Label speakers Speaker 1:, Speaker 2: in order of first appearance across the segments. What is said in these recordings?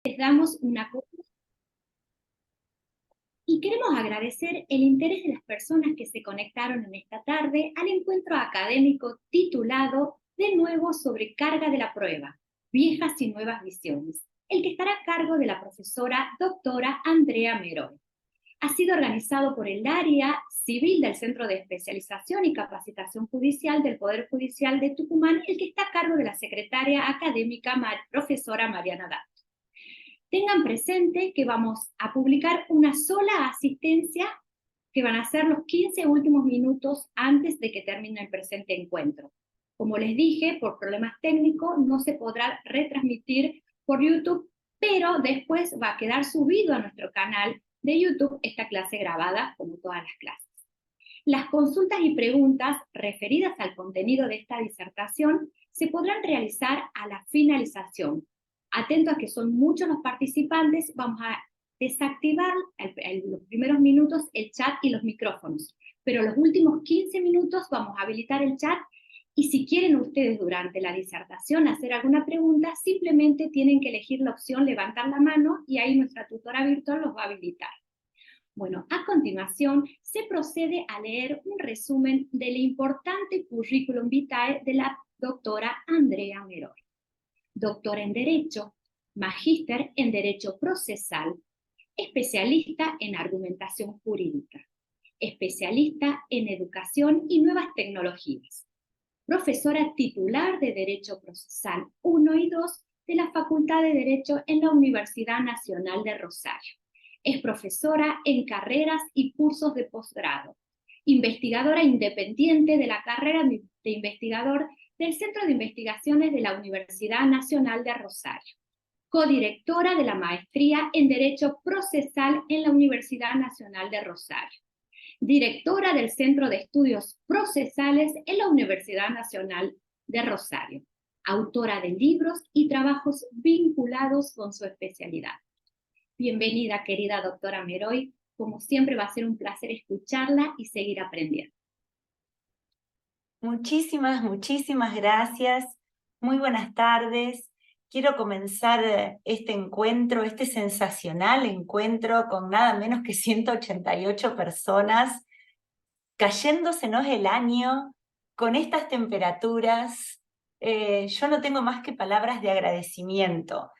Speaker 1: Les damos una y queremos agradecer el interés de las personas que se conectaron en esta tarde al encuentro académico titulado De nuevo sobre carga de la prueba, viejas y nuevas visiones, el que estará a cargo de la profesora doctora Andrea Meroy. Ha sido organizado por el área civil del Centro de Especialización y Capacitación Judicial del Poder Judicial de Tucumán, el que está a cargo de la secretaria académica profesora Mariana Dá. Tengan presente que vamos a publicar una sola asistencia que van a ser los 15 últimos minutos antes de que termine el presente encuentro. Como les dije, por problemas técnicos no se podrá retransmitir por YouTube, pero después va a quedar subido a nuestro canal de YouTube esta clase grabada, como todas las clases. Las consultas y preguntas referidas al contenido de esta disertación se podrán realizar a la finalización. Atentos a que son muchos los participantes, vamos a desactivar los primeros minutos el chat y los micrófonos, pero los últimos 15 minutos vamos a habilitar el chat y si quieren ustedes durante la disertación hacer alguna pregunta, simplemente tienen que elegir la opción levantar la mano y ahí nuestra tutora virtual los va a habilitar. Bueno, a continuación se procede a leer un resumen del importante currículum vitae de la doctora Andrea Meroy. Doctora en Derecho, magíster en Derecho Procesal, especialista en argumentación jurídica, especialista en educación y nuevas tecnologías, profesora titular de Derecho Procesal 1 y 2 de la Facultad de Derecho en la Universidad Nacional de Rosario. Es profesora en carreras y cursos de posgrado, investigadora independiente de la carrera de investigador del Centro de Investigaciones de la Universidad Nacional de Rosario, codirectora de la Maestría en Derecho Procesal en la Universidad Nacional de Rosario, directora del Centro de Estudios Procesales en la Universidad Nacional de Rosario, autora de libros y trabajos vinculados con su especialidad. Bienvenida, querida doctora Meroy. Como siempre va a ser un placer escucharla y seguir aprendiendo.
Speaker 2: Muchísimas gracias. Muy buenas tardes. Quiero comenzar este encuentro, este sensacional encuentro con nada menos que 188 personas, cayéndosenos el año con estas temperaturas. Yo no tengo más que palabras de agradecimiento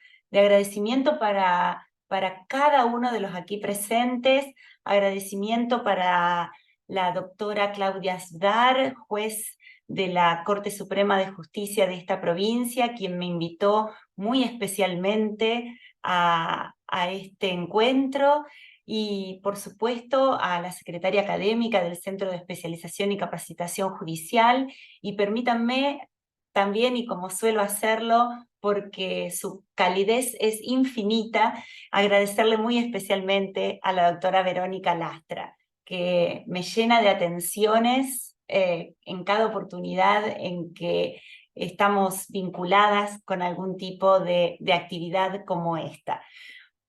Speaker 2: para cada uno de los aquí presentes, agradecimiento para la doctora Claudia Asdar, juez de la Corte Suprema de Justicia de esta provincia, quien me invitó muy especialmente a este encuentro, y por supuesto a la secretaria académica del Centro de Especialización y Capacitación Judicial, y permítanme también, y como suelo hacerlo, porque su calidez es infinita, agradecerle muy especialmente a la doctora Verónica Lastra, que me llena de atenciones en cada oportunidad en que estamos vinculadas con algún tipo de actividad como esta.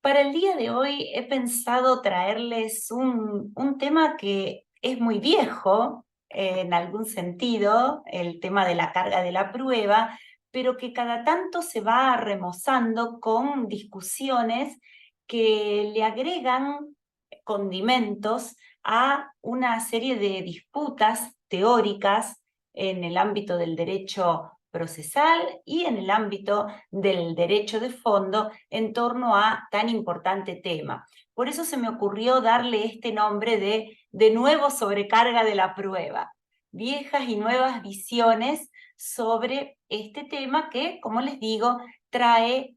Speaker 2: Para el día de hoy he pensado traerles un tema que es muy viejo, en algún sentido, el tema de la carga de la prueba, pero que cada tanto se va remozando con discusiones que le agregan condimentos a una serie de disputas teóricas en el ámbito del derecho procesal y en el ámbito del derecho de fondo en torno a tan importante tema. Por eso se me ocurrió darle este nombre de nuevo sobrecarga de la prueba, viejas y nuevas visiones sobre este tema que, como les digo, trae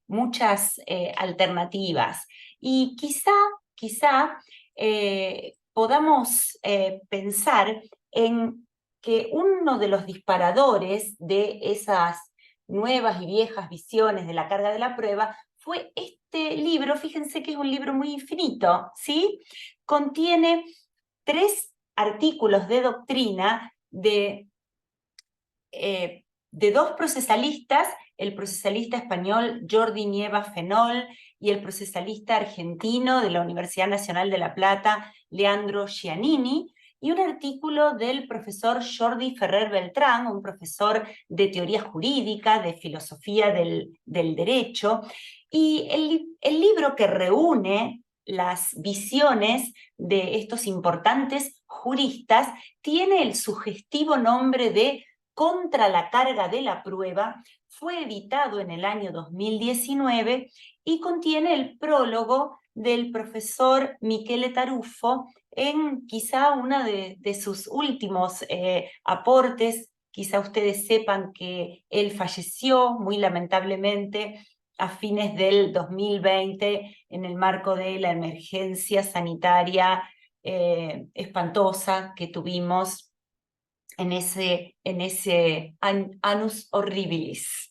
Speaker 2: muchas alternativas. Y quizá podamos pensar en que uno de los disparadores de esas nuevas y viejas visiones de la carga de la prueba fue este libro. Fíjense que es un libro muy finito, ¿sí? Contiene 3 artículos de doctrina de 2 procesalistas, el procesalista español Jordi Nieva Fenol y el procesalista argentino de la Universidad Nacional de La Plata, Leandro Giannini, y un artículo del profesor Jordi Ferrer Beltrán, un profesor de teoría jurídica, de filosofía del derecho, Y el libro que reúne las visiones de estos importantes juristas tiene el sugestivo nombre de Contra la carga de la prueba. Fue editado en el año 2019 y contiene el prólogo del profesor Michele Tarufo en quizá uno de sus últimos aportes. Quizá ustedes sepan que él falleció muy lamentablemente a fines del 2020 en el marco de la emergencia sanitaria espantosa que tuvimos en ese annus horribilis.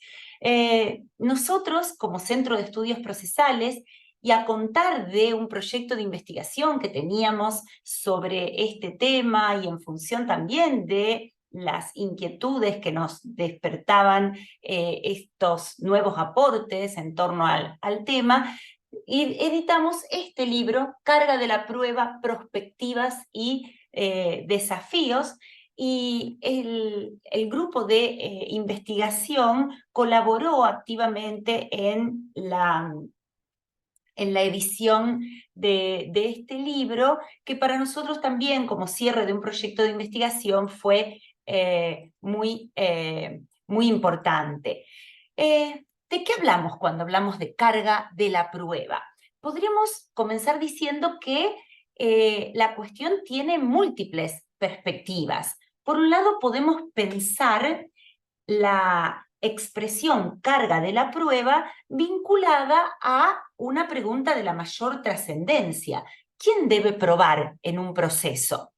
Speaker 2: Nosotros, como Centro de Estudios Procesales, y a contar de un proyecto de investigación que teníamos sobre este tema y en función también de las inquietudes que nos despertaban estos nuevos aportes en torno al tema, y editamos este libro, Carga de la prueba, perspectivas y desafíos, y el grupo de investigación colaboró activamente en la edición de este libro, que para nosotros también, como cierre de un proyecto de investigación, fue muy importante. ¿De qué hablamos cuando hablamos de carga de la prueba? Podríamos comenzar diciendo que la cuestión tiene múltiples perspectivas. Por un lado, podemos pensar la expresión carga de la prueba vinculada a una pregunta de la mayor trascendencia. ¿Quién debe probar en un proceso?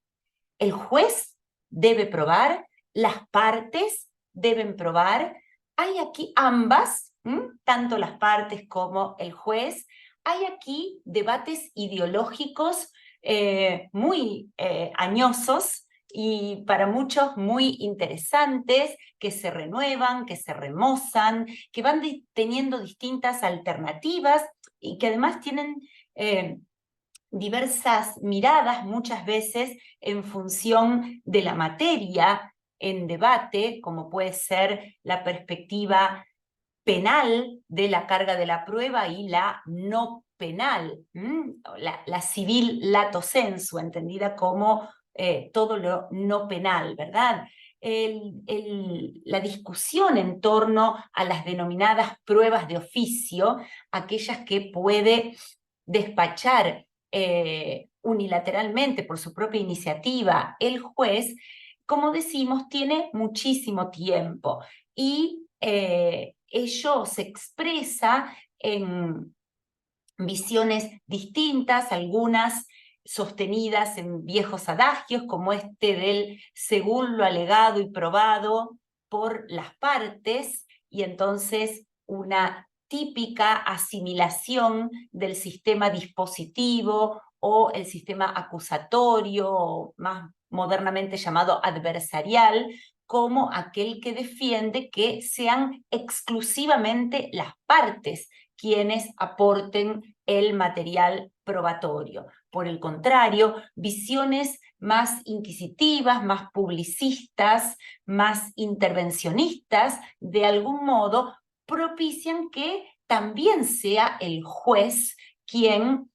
Speaker 2: ¿El juez debe probar? ¿Las partes deben probar? Hay aquí ambas, tanto las partes como el juez. Hay aquí debates ideológicos muy añosos y para muchos muy interesantes, que se renuevan, que se remozan, que van teniendo distintas alternativas y que además tienen diversas miradas, muchas veces en función de la materia en debate, como puede ser la perspectiva penal de la carga de la prueba y la no penal, la civil lato sensu, entendida como todo lo no penal, ¿verdad? La discusión en torno a las denominadas pruebas de oficio, aquellas que puede despachar unilateralmente por su propia iniciativa el juez, como decimos, tiene muchísimo tiempo y ello se expresa en visiones distintas, algunas sostenidas en viejos adagios, como este del según lo alegado y probado por las partes, y entonces una típica asimilación del sistema dispositivo o el sistema acusatorio, o más modernamente llamado adversarial, como aquel que defiende que sean exclusivamente las partes quienes aporten el material probatorio. Por el contrario, visiones más inquisitivas, más publicistas, más intervencionistas, de algún modo propician que también sea el juez quien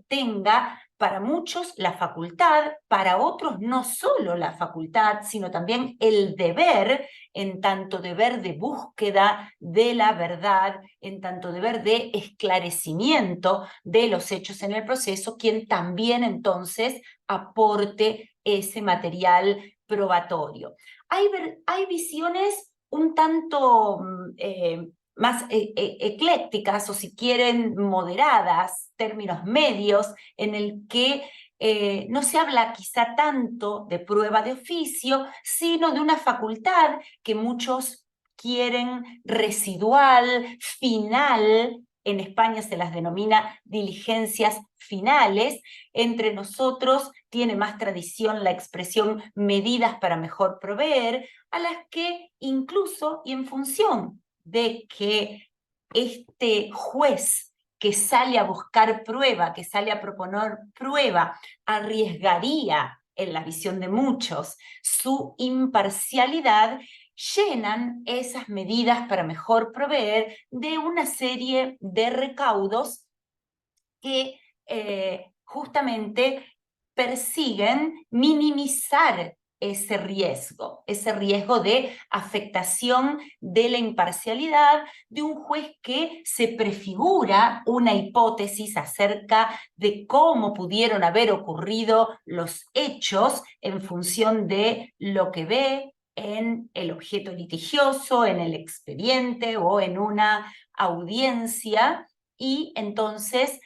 Speaker 2: tenga para muchos la facultad, para otros no solo la facultad, sino también el deber, en tanto deber de búsqueda de la verdad, en tanto deber de esclarecimiento de los hechos en el proceso, quien también entonces aporte ese material probatorio. Hay visiones un tanto más eclécticas, o si quieren moderadas, términos medios, en el que no se habla quizá tanto de prueba de oficio, sino de una facultad que muchos quieren residual, final. En España se las denomina diligencias finales. Entre nosotros tiene más tradición la expresión medidas para mejor proveer, a las que incluso y en función de que este juez que sale a buscar prueba, que sale a proponer prueba, arriesgaría, en la visión de muchos, su imparcialidad, llenan esas medidas para mejor proveer de una serie de recaudos que justamente persiguen minimizar ese riesgo de afectación de la imparcialidad de un juez que se prefigura una hipótesis acerca de cómo pudieron haber ocurrido los hechos en función de lo que ve en el objeto litigioso, en el expediente o en una audiencia, y entonces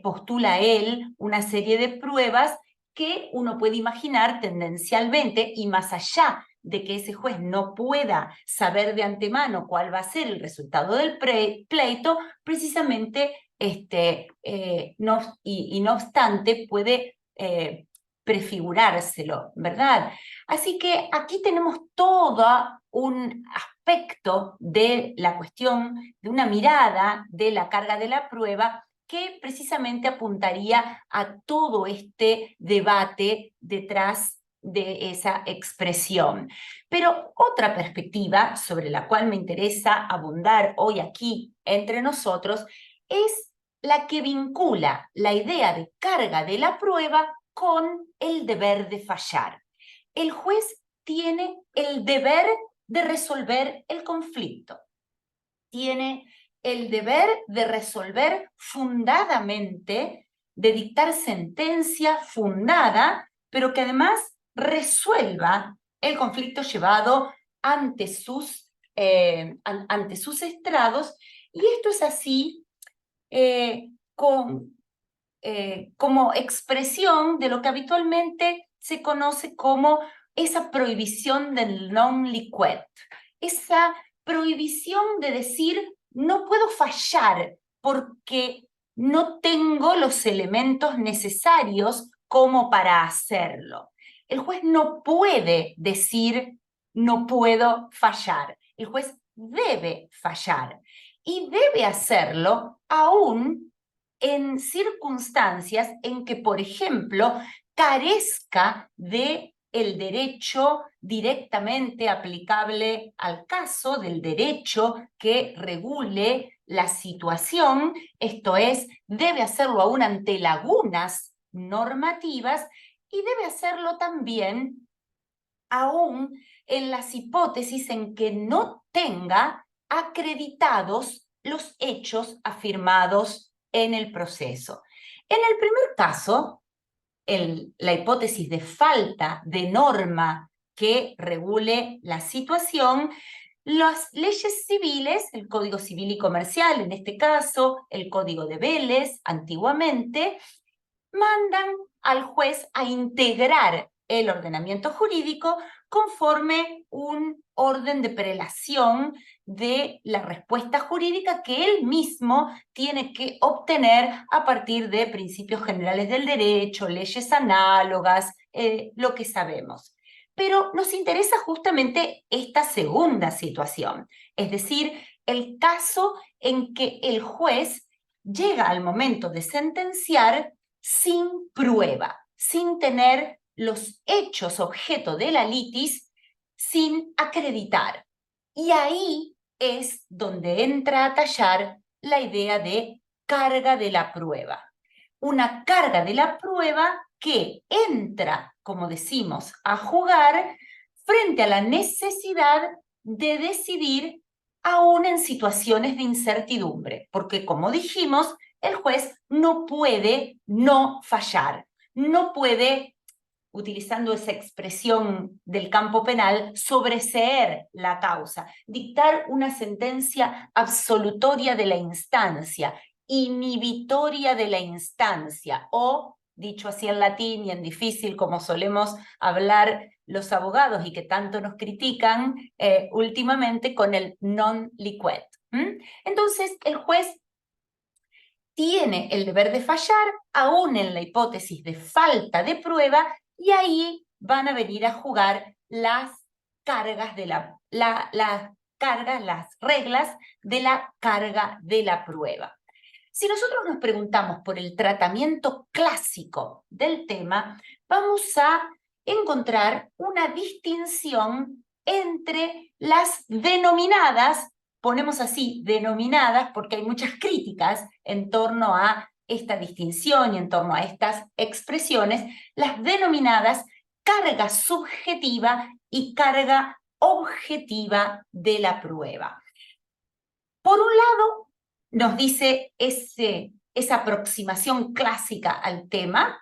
Speaker 2: postula él una serie de pruebas que uno puede imaginar tendencialmente, y más allá de que ese juez no pueda saber de antemano cuál va a ser el resultado del pleito, precisamente no obstante puede prefigurárselo, ¿verdad? Así que aquí tenemos todo un aspecto de la cuestión, de una mirada de la carga de la prueba, que precisamente apuntaría a todo este debate detrás de esa expresión. Pero otra perspectiva sobre la cual me interesa abundar hoy aquí entre nosotros es la que vincula la idea de carga de la prueba con el deber de fallar. El juez tiene el deber de resolver el conflicto, tiene el deber de resolver fundadamente, de dictar sentencia fundada, pero que además resuelva el conflicto llevado ante sus estrados, y esto es así como expresión de lo que habitualmente se conoce como esa prohibición del non liquet, esa prohibición de decir no puedo fallar porque no tengo los elementos necesarios como para hacerlo. El juez no puede decir no puedo fallar. El juez debe fallar y debe hacerlo aún en circunstancias en que, por ejemplo, carezca de el derecho directamente aplicable al caso, del derecho que regule la situación, esto es, debe hacerlo aún ante lagunas normativas, y debe hacerlo también aún en las hipótesis en que no tenga acreditados los hechos afirmados en el proceso. En el primer caso, la hipótesis de falta de norma que regule la situación, las leyes civiles, el Código Civil y Comercial, en este caso, el Código de Vélez, antiguamente, mandan al juez a integrar el ordenamiento jurídico conforme un orden de prelación de la respuesta jurídica que él mismo tiene que obtener a partir de principios generales del derecho, leyes análogas, lo que sabemos. Pero nos interesa justamente esta segunda situación, es decir, el caso en que el juez llega al momento de sentenciar sin prueba, sin tener los hechos objeto de la litis, sin acreditar. Y ahí es donde entra a tallar la idea de carga de la prueba. Una carga de la prueba que entra, como decimos, a jugar frente a la necesidad de decidir aún en situaciones de incertidumbre, porque como dijimos, el juez no puede no fallar, no puede, utilizando esa expresión del campo penal, sobreseer la causa, dictar una sentencia absolutoria de la instancia, inhibitoria de la instancia, o, dicho así en latín y en difícil como solemos hablar los abogados y que tanto nos critican últimamente, con el non liquet. Entonces, el juez tiene el deber de fallar, aún en la hipótesis de falta de prueba, y ahí van a venir a jugar las cargas de las reglas de la carga de la prueba. Si nosotros nos preguntamos por el tratamiento clásico del tema, vamos a encontrar una distinción entre las denominadas, ponemos así, denominadas, porque hay muchas críticas en torno a esta distinción y en torno a estas expresiones, las denominadas carga subjetiva y carga objetiva de la prueba. Por un lado, nos dice esa aproximación clásica al tema,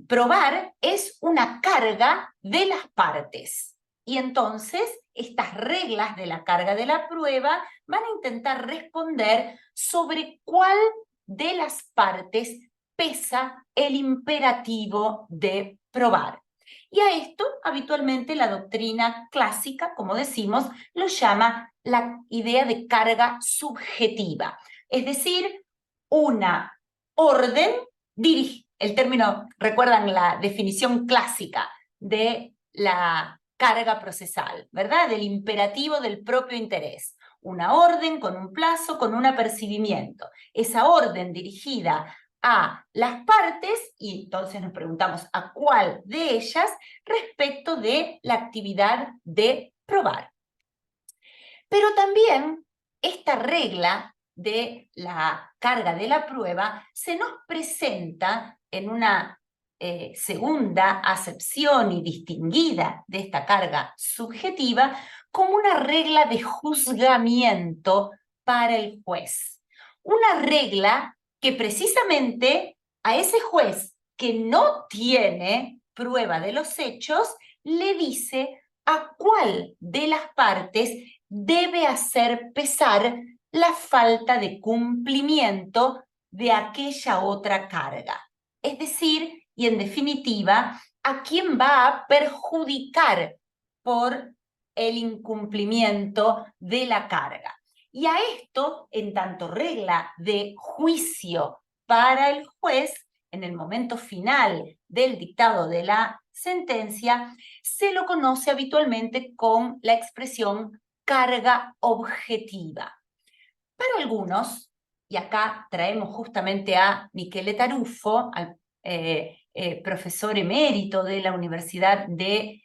Speaker 2: probar es una carga de las partes. Y entonces, estas reglas de la carga de la prueba van a intentar responder sobre cuál de las partes pesa el imperativo de probar. Y a esto, habitualmente, la doctrina clásica, como decimos, lo llama la idea de carga subjetiva. Es decir, una orden el término, recuerdan la definición clásica de la carga procesal, ¿verdad? Del imperativo del propio interés. Una orden con un plazo, con un apercibimiento. Esa orden dirigida a las partes, y entonces nos preguntamos a cuál de ellas respecto de la actividad de probar. Pero también esta regla de la carga de la prueba se nos presenta en una segunda acepción y distinguida de esta carga subjetiva como una regla de juzgamiento para el juez. Una regla que precisamente a ese juez que no tiene prueba de los hechos le dice a cuál de las partes debe hacer pesar la falta de cumplimiento de aquella otra carga. Es decir, y en definitiva, a quién va a perjudicar por el incumplimiento de la carga. Y a esto, en tanto regla de juicio para el juez, en el momento final del dictado de la sentencia, se lo conoce habitualmente con la expresión carga objetiva. Para algunos, y acá traemos justamente a Michele Tarufo, al profesor emérito de la Universidad de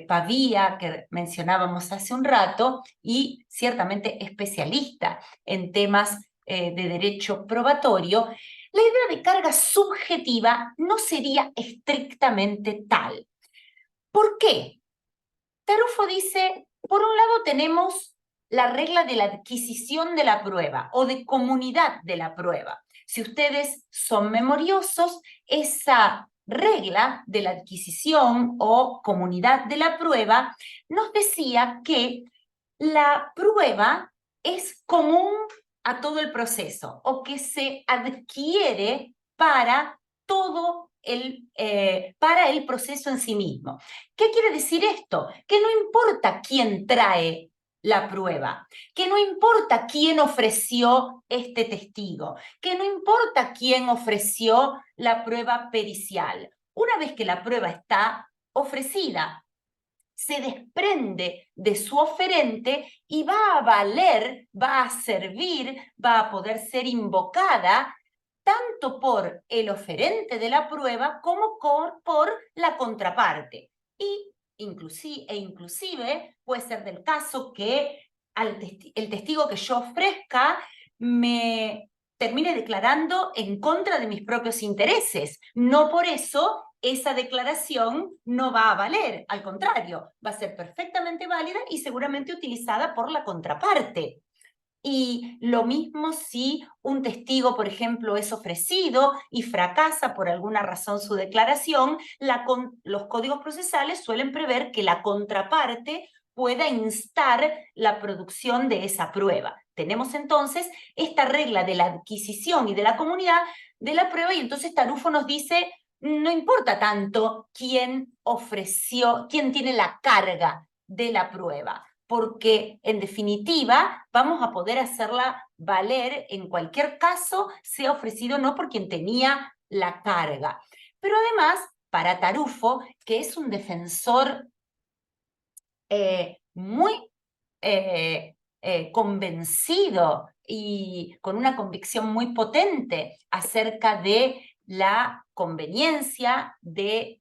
Speaker 2: Pavía, que mencionábamos hace un rato, y ciertamente especialista en temas de derecho probatorio, la idea de carga subjetiva no sería estrictamente tal. ¿Por qué? Tarufo dice, por un lado tenemos la regla de la adquisición de la prueba o de comunidad de la prueba. Si ustedes son memoriosos, esa regla de la adquisición o comunidad de la prueba nos decía que la prueba es común a todo el proceso o que se adquiere para todo para el proceso en sí mismo. ¿Qué quiere decir esto? Que no importa quién trae la prueba, que no importa quién ofreció este testigo, que no importa quién ofreció la prueba pericial. Una vez que la prueba está ofrecida, se desprende de su oferente y va a valer, va a servir, va a poder ser invocada tanto por el oferente de la prueba como por la contraparte. Y inclusive puede ser del caso que el testigo que yo ofrezca me termine declarando en contra de mis propios intereses. No por eso esa declaración no va a valer, al contrario, va a ser perfectamente válida y seguramente utilizada por la contraparte. Y lo mismo si un testigo, por ejemplo, es ofrecido y fracasa por alguna razón su declaración, los códigos procesales suelen prever que la contraparte pueda instar la producción de esa prueba. Tenemos entonces esta regla de la adquisición y de la comunidad de la prueba y entonces Tarufo nos dice, no importa tanto quién ofreció, quién tiene la carga de la prueba, porque en definitiva vamos a poder hacerla valer en cualquier caso, sea ofrecido o no por quien tenía la carga. Pero además, para Tarufo, que es un defensor muy convencido y con una convicción muy potente acerca de la conveniencia de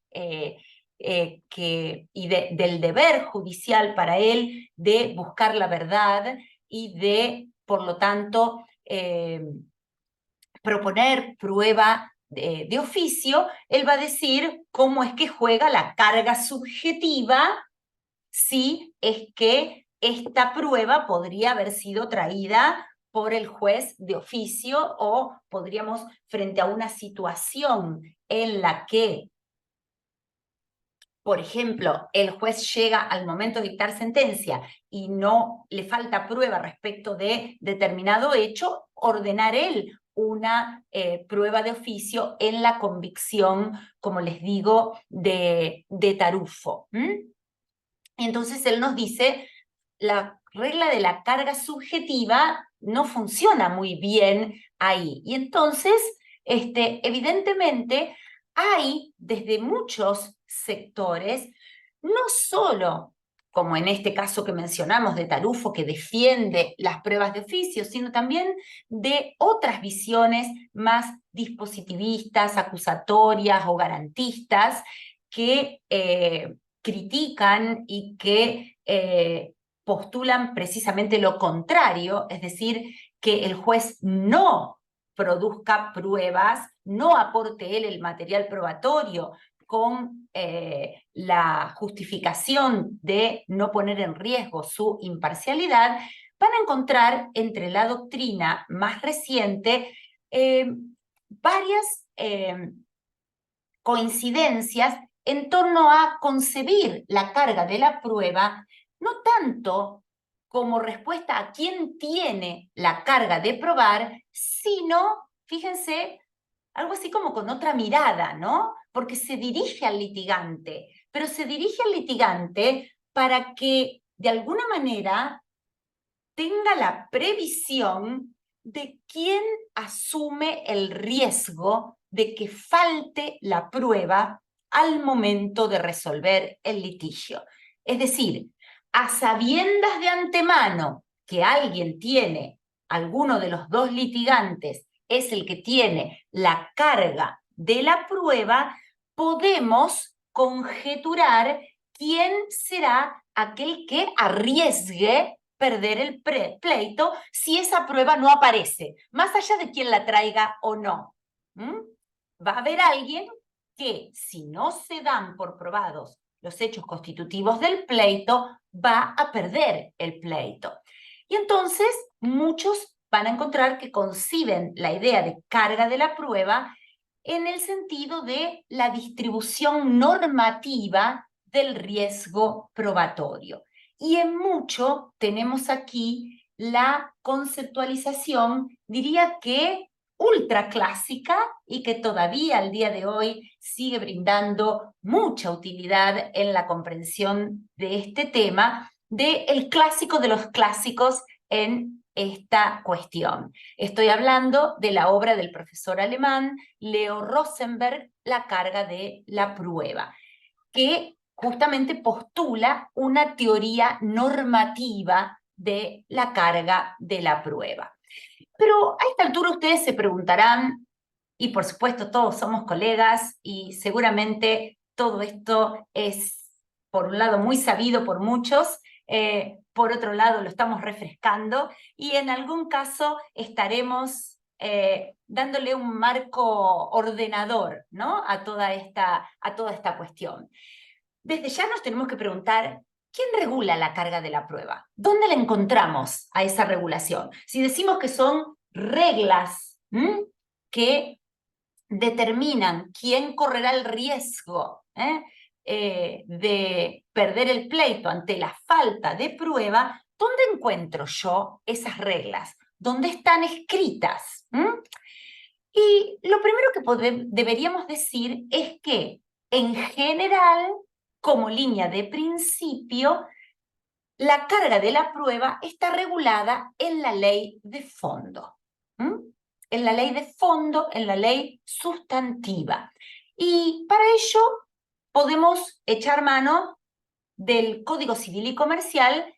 Speaker 2: del deber judicial para él de buscar la verdad y de, por lo tanto, proponer prueba de oficio, él va a decir cómo es que juega la carga subjetiva si es que esta prueba podría haber sido traída por el juez de oficio o podríamos, frente a una situación en la que, por ejemplo, el juez llega al momento de dictar sentencia y no le falta prueba respecto de determinado hecho, ordenar él una prueba de oficio en la convicción, como les digo, de Tarufo. Entonces él nos dice, la regla de la carga subjetiva no funciona muy bien ahí. Y entonces, evidentemente, hay desde muchos sectores, no solo, como en este caso que mencionamos de Tarufo, que defiende las pruebas de oficio, sino también de otras visiones más dispositivistas, acusatorias o garantistas, que critican y que postulan precisamente lo contrario, es decir, que el juez no produzca pruebas, no aporte él el material probatorio con la justificación de no poner en riesgo su imparcialidad, van a encontrar entre la doctrina más reciente varias coincidencias en torno a concebir la carga de la prueba, no tanto como respuesta a quién tiene la carga de probar, sino, fíjense, algo así como con otra mirada, ¿no? Porque se dirige al litigante, pero se dirige al litigante para que de alguna manera tenga la previsión de quién asume el riesgo de que falte la prueba al momento de resolver el litigio. Es decir, a sabiendas de antemano que alguien tiene, alguno de los dos litigantes es el que tiene la carga de la prueba, podemos conjeturar quién será aquel que arriesgue perder el pleito si esa prueba no aparece, más allá de quién la traiga o no. Va a haber alguien que, si no se dan por probados los hechos constitutivos del pleito, va a perder el pleito. Y entonces muchos van a encontrar que conciben la idea de carga de la prueba en el sentido de la distribución normativa del riesgo probatorio. Y en mucho tenemos aquí la conceptualización, diría que ultra clásica y que todavía al día de hoy sigue brindando mucha utilidad en la comprensión de este tema, del clásico de los clásicos en esta cuestión. Estoy hablando de la obra del profesor alemán Leo Rosenberg, La carga de la prueba, que justamente postula una teoría normativa de la carga de la prueba. Pero a esta altura ustedes se preguntarán, y por supuesto todos somos colegas y seguramente todo esto es, por un lado, muy sabido por muchos, por otro lado lo estamos refrescando y en algún caso estaremos dándole un marco ordenador, ¿no? a toda esta cuestión. Desde ya nos tenemos que preguntar, ¿quién regula la carga de la prueba? ¿Dónde la encontramos a esa regulación? Si decimos que son reglas que determinan quién correrá el riesgo de perder el pleito ante la falta de prueba, ¿dónde encuentro yo esas reglas? ¿Dónde están escritas? Y lo primero que deberíamos decir es que, en general, como línea de principio, la carga de la prueba está regulada en la ley de fondo. En la ley de fondo, en la ley sustantiva. Y para ello podemos echar mano del Código Civil y Comercial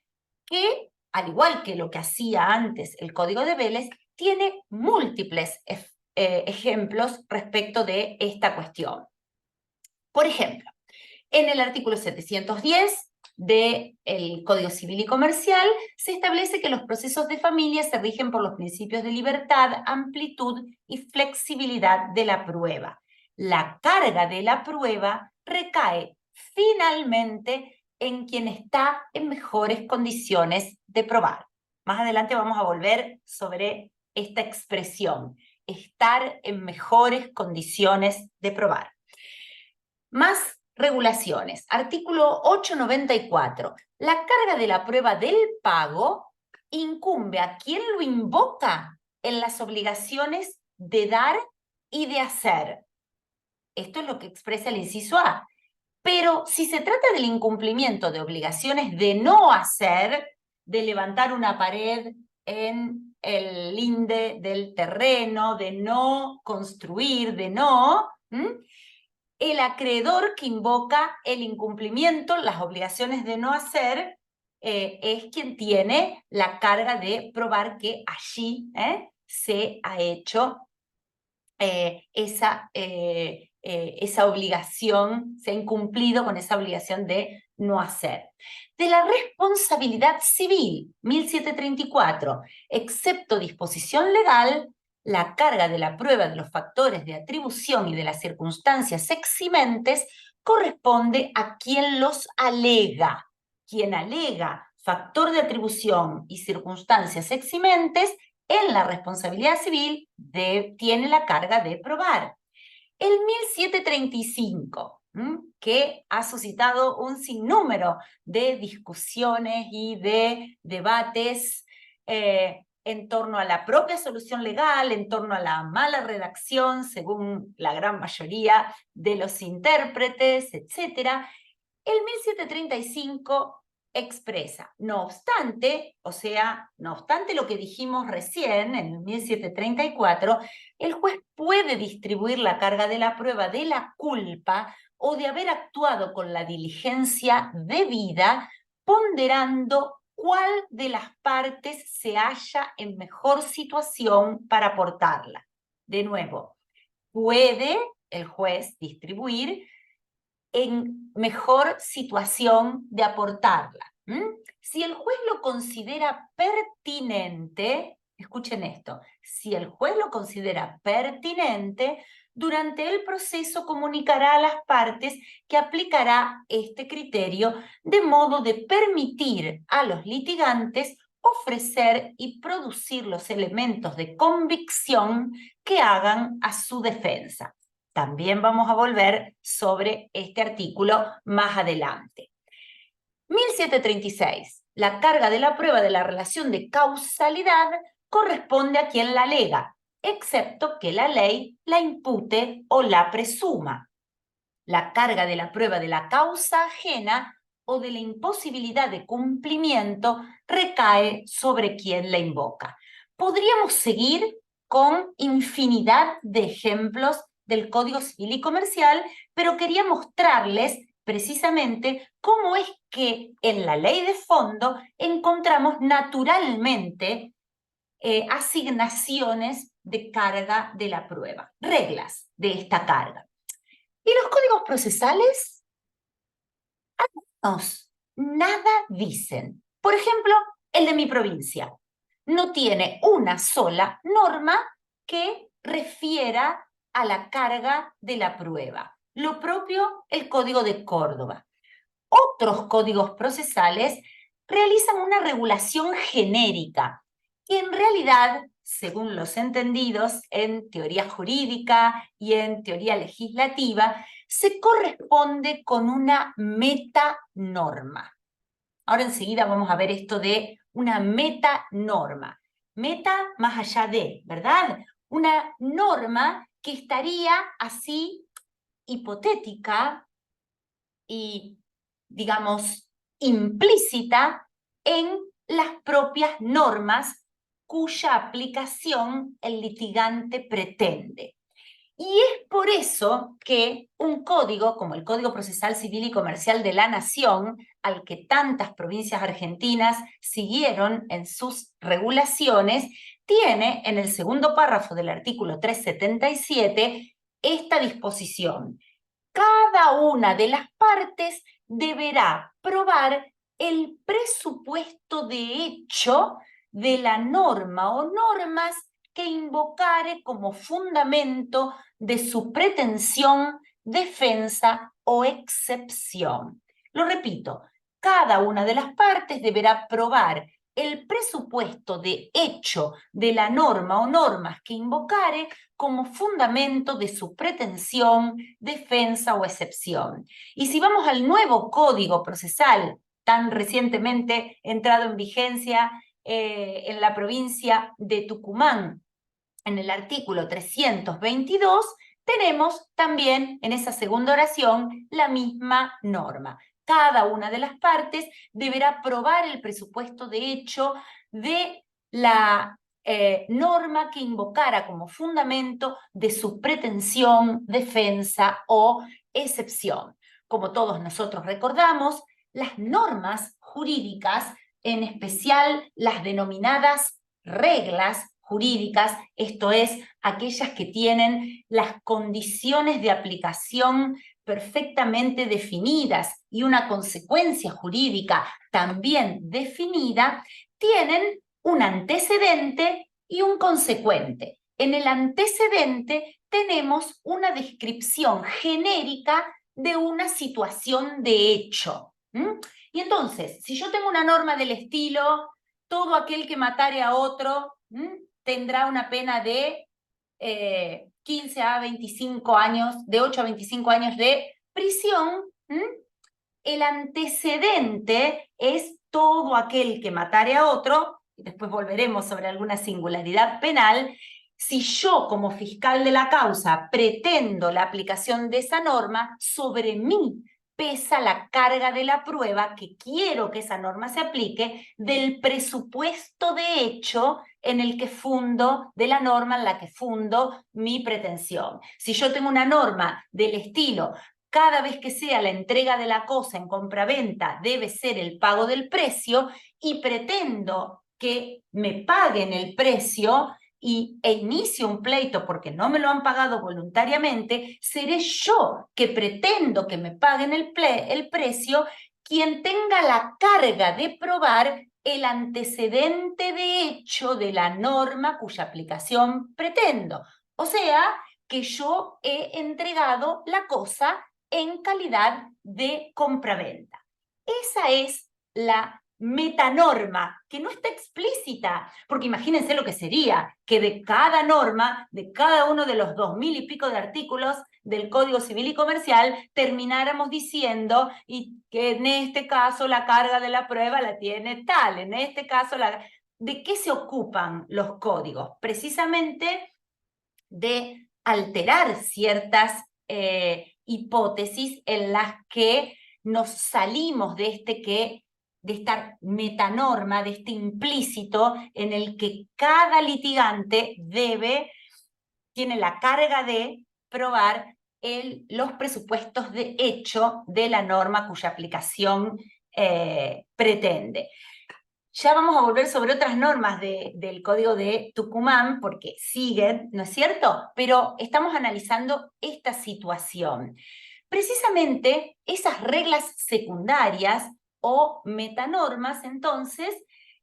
Speaker 2: que, al igual que lo que hacía antes el Código de Vélez, tiene múltiples ejemplos respecto de esta cuestión. Por ejemplo, En el artículo 710 del Código Civil y Comercial se establece que los procesos de familia se rigen por los principios de libertad, amplitud y flexibilidad de la prueba. La carga de la prueba recae finalmente en quien está en mejores condiciones de probar. Más adelante vamos a volver sobre esta expresión, estar en mejores condiciones de probar. Más regulaciones. Artículo 894. La carga de la prueba del pago incumbe a quien lo invoca en las obligaciones de dar y de hacer. Esto es lo que expresa el inciso A. Pero si se trata del incumplimiento de obligaciones de no hacer, de levantar una pared en el linde del terreno, de no construir, de no... El acreedor que invoca el incumplimiento, las obligaciones de no hacer, es quien tiene la carga de probar que allí se ha hecho esa obligación, se ha incumplido con esa obligación de no hacer. De la responsabilidad civil, 1734, excepto disposición legal, la carga de la prueba de los factores de atribución y de las circunstancias eximentes corresponde a quien los alega. Quien alega factor de atribución y circunstancias eximentes en la responsabilidad civil tiene la carga de probar. El 1735, que ha suscitado un sinnúmero de discusiones y de debates en torno a la propia solución legal, en torno a la mala redacción, según la gran mayoría de los intérpretes, etc. El 1735 expresa, no obstante, no obstante lo que dijimos recién, en el 1734, el juez puede distribuir la carga de la prueba de la culpa o de haber actuado con la diligencia debida, ponderando cuál de las partes se halla en mejor situación para aportarla. De nuevo, puede el juez distribuir en mejor situación de aportarla. Si el juez lo considera pertinente, escuchen esto, si el juez lo considera pertinente, durante el proceso comunicará a las partes que aplicará este criterio de modo de permitir a los litigantes ofrecer y producir los elementos de convicción que hagan a su defensa. También vamos a volver sobre este artículo más adelante. 1736. La carga de la prueba de la relación de causalidad corresponde a quien la alega, excepto que la ley la impute o la presuma. La carga de la prueba de la causa ajena o de la imposibilidad de cumplimiento recae sobre quien la invoca. Podríamos seguir con infinidad de ejemplos del Código Civil y Comercial, pero quería mostrarles precisamente cómo es que en la ley de fondo encontramos naturalmente asignaciones de carga de la prueba, reglas de esta carga. ¿Y los códigos procesales? Nada dicen. Por ejemplo, el de mi provincia no tiene una sola norma que refiera a la carga de la prueba. Lo propio el Código de Córdoba. Otros códigos procesales realizan una regulación genérica, que en realidad, según los entendidos en teoría jurídica y en teoría legislativa, se corresponde con una metanorma. Ahora enseguida vamos a ver esto de una metanorma. Meta más allá de, ¿verdad? Una norma que estaría así hipotética y, digamos, implícita en las propias normas cuya aplicación el litigante pretende. Y es por eso que un código, como el Código Procesal Civil y Comercial de la Nación, al que tantas provincias argentinas siguieron en sus regulaciones, tiene en el segundo párrafo del artículo 377 esta disposición. cada una de las partes deberá probar el presupuesto de hecho de la norma o normas que invocare como fundamento de su pretensión, defensa o excepción. Lo repito, cada una de las partes deberá probar el presupuesto de hecho de la norma o normas que invocare como fundamento de su pretensión, defensa o excepción. Y si vamos al nuevo Código Procesal, tan recientemente entrado en vigencia en la provincia de Tucumán, en el artículo 322, tenemos también en esa segunda oración la misma norma. Cada una de las partes deberá probar el presupuesto de hecho de la norma que invocara como fundamento de su pretensión, defensa o excepción. Como todos nosotros recordamos, las normas jurídicas, en especial las denominadas reglas jurídicas, esto es, aquellas que tienen las condiciones de aplicación perfectamente definidas y una consecuencia jurídica también definida, tienen un antecedente y un consecuente. En el antecedente tenemos una descripción genérica de una situación de hecho. Y entonces, si yo tengo una norma del estilo, todo aquel que matare a otro tendrá una pena de 15 a 25 años, de 8 a 25 años de prisión. El antecedente es todo aquel que matare a otro, y después volveremos sobre alguna singularidad penal. Si yo, como fiscal de la causa, pretendo la aplicación de esa norma, sobre mí pesa la carga de la prueba que quiero que esa norma se aplique del presupuesto de hecho en el que fundo, de la norma en la que fundo mi pretensión. Si yo tengo una norma del estilo, cada vez que sea la entrega de la cosa en compraventa debe ser el pago del precio, y pretendo que me paguen el precio e inicio un pleito porque no me lo han pagado voluntariamente, seré yo que pretendo que me paguen el precio quien tenga la carga de probar el antecedente de hecho de la norma cuya aplicación pretendo. O sea, que yo he entregado la cosa en calidad de compraventa. Esa es la metanorma, que no está explícita, porque imagínense lo que sería que de cada norma, de cada uno de los 2000 y pico de artículos del Código Civil y Comercial, termináramos diciendo y que en este caso la carga de la prueba la tiene tal, en este caso la... ¿De qué se ocupan los códigos? Precisamente de alterar ciertas hipótesis en las que nos salimos de esta metanorma, de este implícito en el que cada litigante tiene la carga de probar los presupuestos de hecho de la norma cuya aplicación pretende. Ya vamos a volver sobre otras normas del Código de Tucumán, porque siguen, ¿no es cierto? Pero estamos analizando esta situación. Precisamente esas reglas secundarias o metanormas, entonces,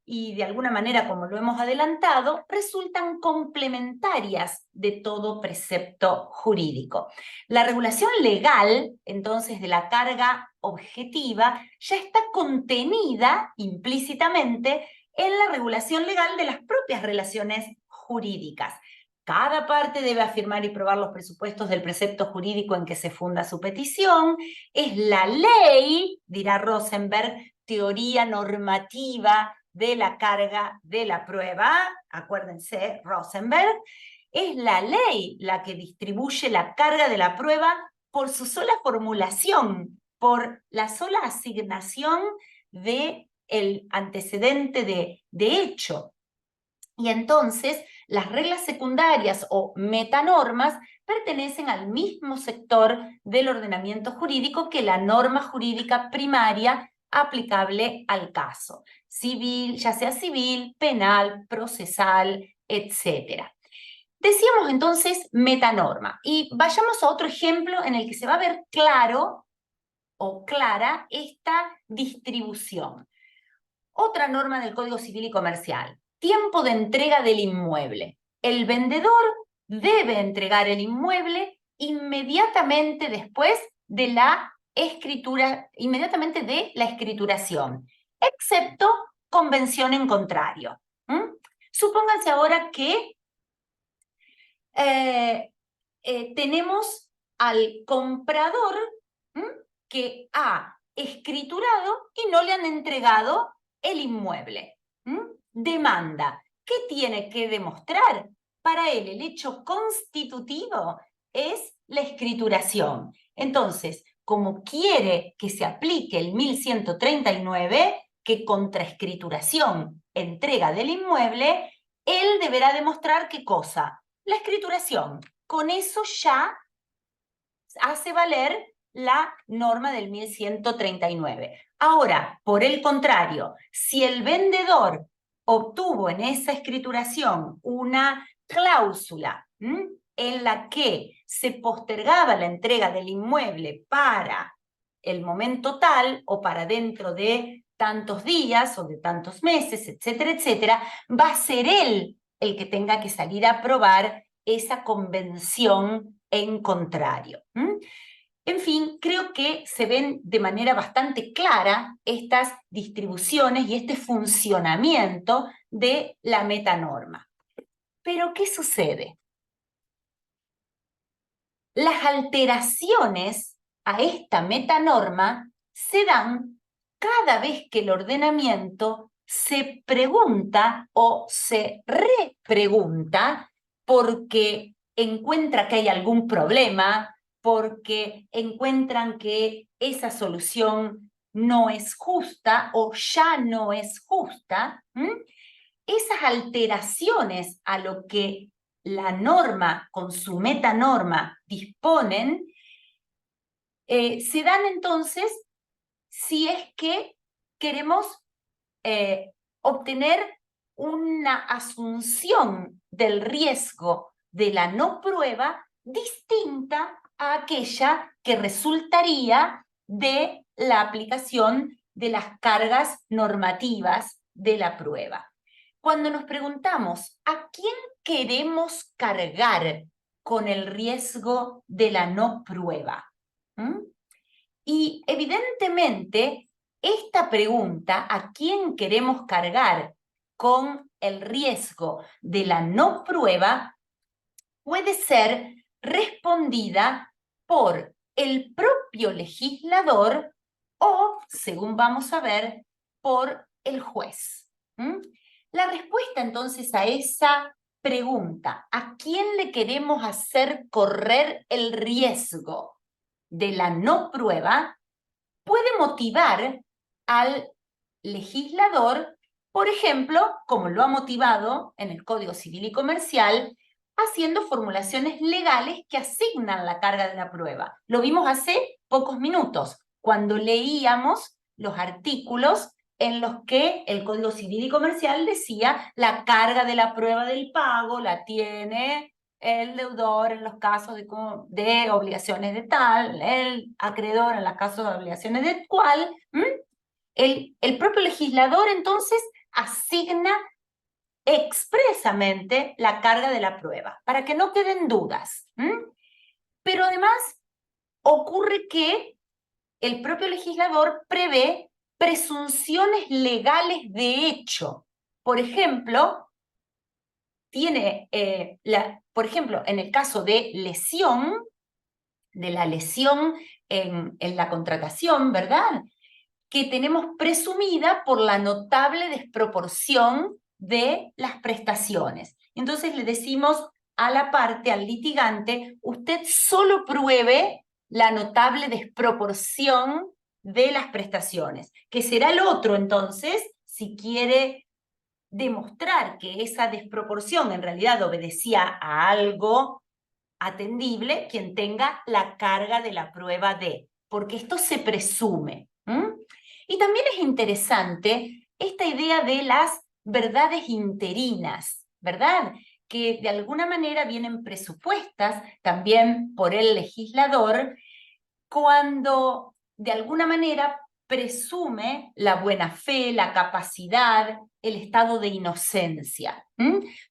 Speaker 2: y de alguna manera, como lo hemos adelantado, resultan complementarias de todo precepto jurídico. La regulación legal, entonces, de la carga objetiva ya está contenida implícitamente en la regulación legal de las propias relaciones jurídicas. Cada parte debe afirmar y probar los presupuestos del precepto jurídico en que se funda su petición. Es la ley, dirá Rosenberg, teoría normativa de la carga de la prueba, acuérdense, Rosenberg, es la ley la que distribuye la carga de la prueba por su sola formulación, por la sola asignación del antecedente de hecho. Y entonces las reglas secundarias o metanormas pertenecen al mismo sector del ordenamiento jurídico que la norma jurídica primaria aplicable al caso, civil, ya sea civil, penal, procesal, etc. Decíamos entonces metanorma. Y vayamos a otro ejemplo en el que se va a ver claro o clara esta distribución. Otra norma del Código Civil y Comercial. Tiempo de entrega del inmueble. El vendedor debe entregar el inmueble inmediatamente después de la escrituración, excepto convención en contrario. Supónganse ahora que tenemos al comprador que ha escriturado y no le han entregado el inmueble. Demanda. ¿Qué tiene que demostrar? Para él el hecho constitutivo es la escrituración. Entonces, como quiere que se aplique el 1139, que contra escrituración, entrega del inmueble, él deberá demostrar ¿qué cosa? La escrituración. Con eso ya hace valer la norma del 1139. Ahora, por el contrario, si el vendedor obtuvo en esa escrituración una cláusula en la que se postergaba la entrega del inmueble para el momento tal o para dentro de tantos días o de tantos meses, etcétera, etcétera, va a ser él el que tenga que salir a probar esa convención en contrario. En fin, creo que se ven de manera bastante clara estas distribuciones y este funcionamiento de la metanorma. Pero, ¿qué sucede? Las alteraciones a esta metanorma se dan cada vez que el ordenamiento se pregunta o se repregunta porque encuentra que hay algún problema, porque encuentran que esa solución no es justa o ya no es justa. Esas alteraciones a lo que la norma con su metanorma disponen, se dan entonces si es que queremos obtener una asunción del riesgo de la no prueba distinta a aquella que resultaría de la aplicación de las cargas normativas de la prueba. Cuando nos preguntamos ¿a quién queremos cargar con el riesgo de la no prueba? Y evidentemente esta pregunta, ¿a quién queremos cargar con el riesgo de la no prueba?, puede ser respondida por el propio legislador o, según vamos a ver, por el juez. La respuesta entonces a esa pregunta, ¿a quién le queremos hacer correr el riesgo de la no prueba?, puede motivar al legislador, por ejemplo, como lo ha motivado en el Código Civil y Comercial, haciendo formulaciones legales que asignan la carga de la prueba. Lo vimos hace pocos minutos, cuando leíamos los artículos en los que el Código Civil y Comercial decía la carga de la prueba del pago la tiene el deudor en los casos de obligaciones de tal, el acreedor en los casos de obligaciones de cual. El propio legislador entonces asigna expresamente la carga de la prueba, para que no queden dudas. Pero además ocurre que el propio legislador prevé presunciones legales de hecho. Por ejemplo, por ejemplo, en el caso de lesión, de la lesión en la contratación, ¿verdad?, que tenemos presumida por la notable desproporción de las prestaciones. Entonces le decimos a la parte, al litigante, usted solo pruebe la notable desproporción de las prestaciones, que será el otro entonces, si quiere demostrar que esa desproporción en realidad obedecía a algo atendible, quien tenga la carga de la prueba de, porque esto se presume. Y también es interesante esta idea de las verdades interinas, ¿verdad? que de alguna manera vienen presupuestas también por el legislador cuando de alguna manera presume la buena fe, la capacidad, el estado de inocencia.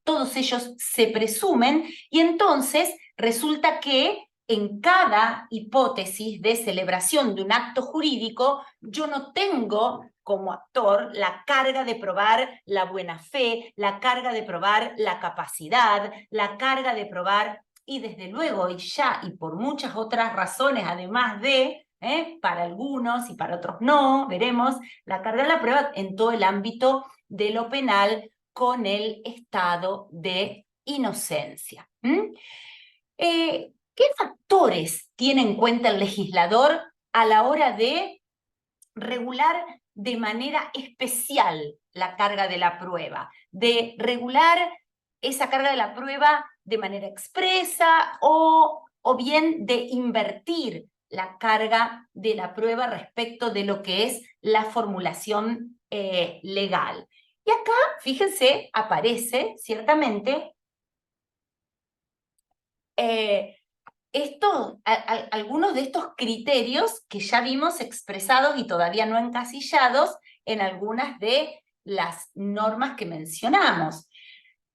Speaker 2: Todos ellos se presumen y entonces resulta que en cada hipótesis de celebración de un acto jurídico, yo no tengo como actor la carga de probar la buena fe, la carga de probar la capacidad, la carga de probar, y desde luego, y por muchas otras razones, además de, para algunos y para otros no, veremos, la carga de la prueba en todo el ámbito de lo penal con el estado de inocencia. ¿Qué factores tiene en cuenta el legislador a la hora de regular de manera especial la carga de la prueba, de regular esa carga de la prueba de manera expresa o bien de invertir la carga de la prueba respecto de lo que es la formulación legal? Y acá, fíjense, aparece ciertamente algunos de estos criterios que ya vimos expresados y todavía no encasillados en algunas de las normas que mencionamos.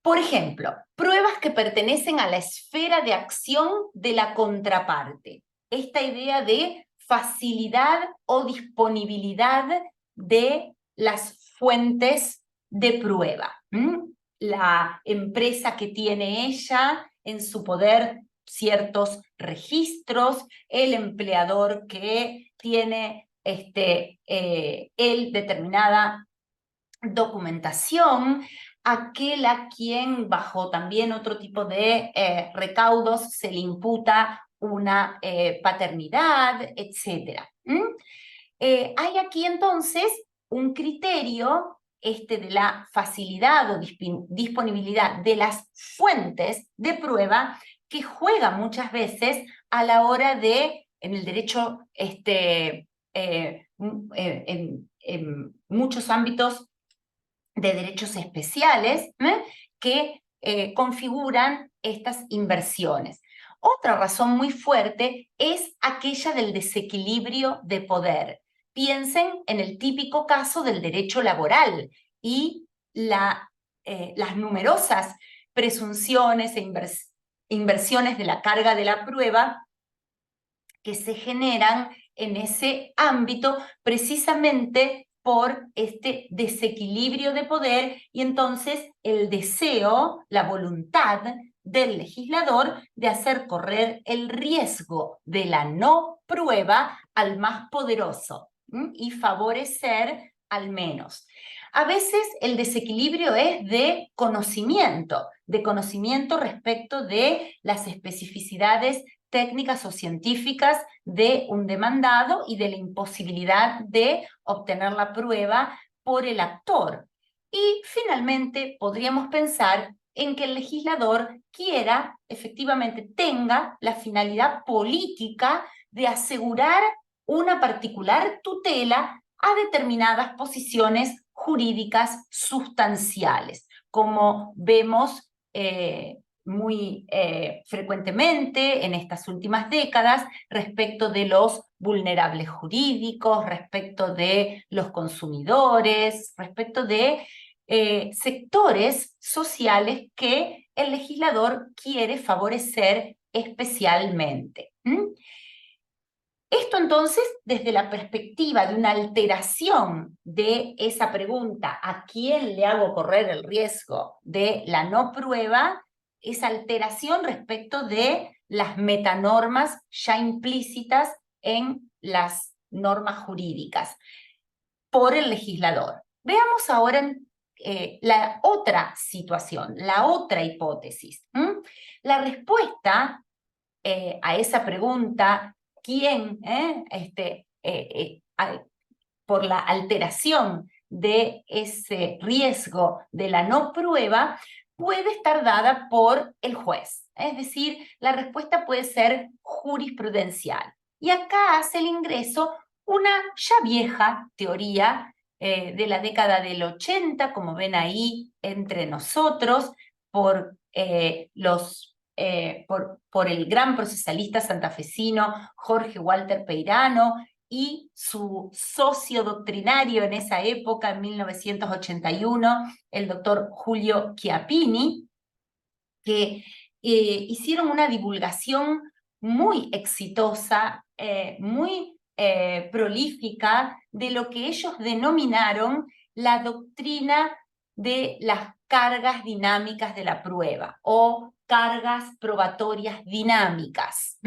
Speaker 2: Por ejemplo, pruebas que pertenecen a la esfera de acción de la contraparte. Esta idea de facilidad o disponibilidad de las fuentes de prueba. La empresa que tiene ella en su poder ciertos registros, el empleador que tiene determinada documentación, aquel a quien bajo también otro tipo de recaudos se le imputa una paternidad, etc. Hay aquí entonces un criterio de la facilidad o disponibilidad de las fuentes de prueba que juega muchas veces a la hora de, en el derecho, en muchos ámbitos de derechos especiales, que configuran estas inversiones. Otra razón muy fuerte es aquella del desequilibrio de poder. Piensen en el típico caso del derecho laboral y las numerosas presunciones e inversiones de la carga de la prueba que se generan en ese ámbito precisamente por este desequilibrio de poder y entonces el deseo, la voluntad del legislador de hacer correr el riesgo de la no prueba al más poderoso y favorecer al menos. A veces el desequilibrio es de conocimiento respecto de las especificidades técnicas o científicas de un demandado y de la imposibilidad de obtener la prueba por el actor. Y finalmente podríamos pensar en que el legislador quiera, efectivamente, tenga la finalidad política de asegurar una particular tutela a determinadas posiciones jurídicas sustanciales, como vemos muy frecuentemente en estas últimas décadas respecto de los vulnerables jurídicos, respecto de los consumidores, respecto de sectores sociales que el legislador quiere favorecer especialmente. Esto entonces, desde la perspectiva de una alteración de esa pregunta, ¿a quién le hago correr el riesgo de la no prueba? Esa alteración respecto de las metanormas ya implícitas en las normas jurídicas por el legislador. Veamos ahora la otra situación, la otra hipótesis. La respuesta a esa pregunta, ¿quién por la alteración de ese riesgo de la no prueba, puede estar dada por el juez? Es decir, la respuesta puede ser jurisprudencial. Y acá hace el ingreso una ya vieja teoría de la década del 80, como ven ahí entre nosotros, por por el gran procesalista santafesino Jorge Walter Peirano y su socio doctrinario en esa época, en 1981, el doctor Julio Chiappini, que hicieron una divulgación muy exitosa, muy prolífica de lo que ellos denominaron la doctrina de las cargas dinámicas de la prueba o cargas probatorias dinámicas.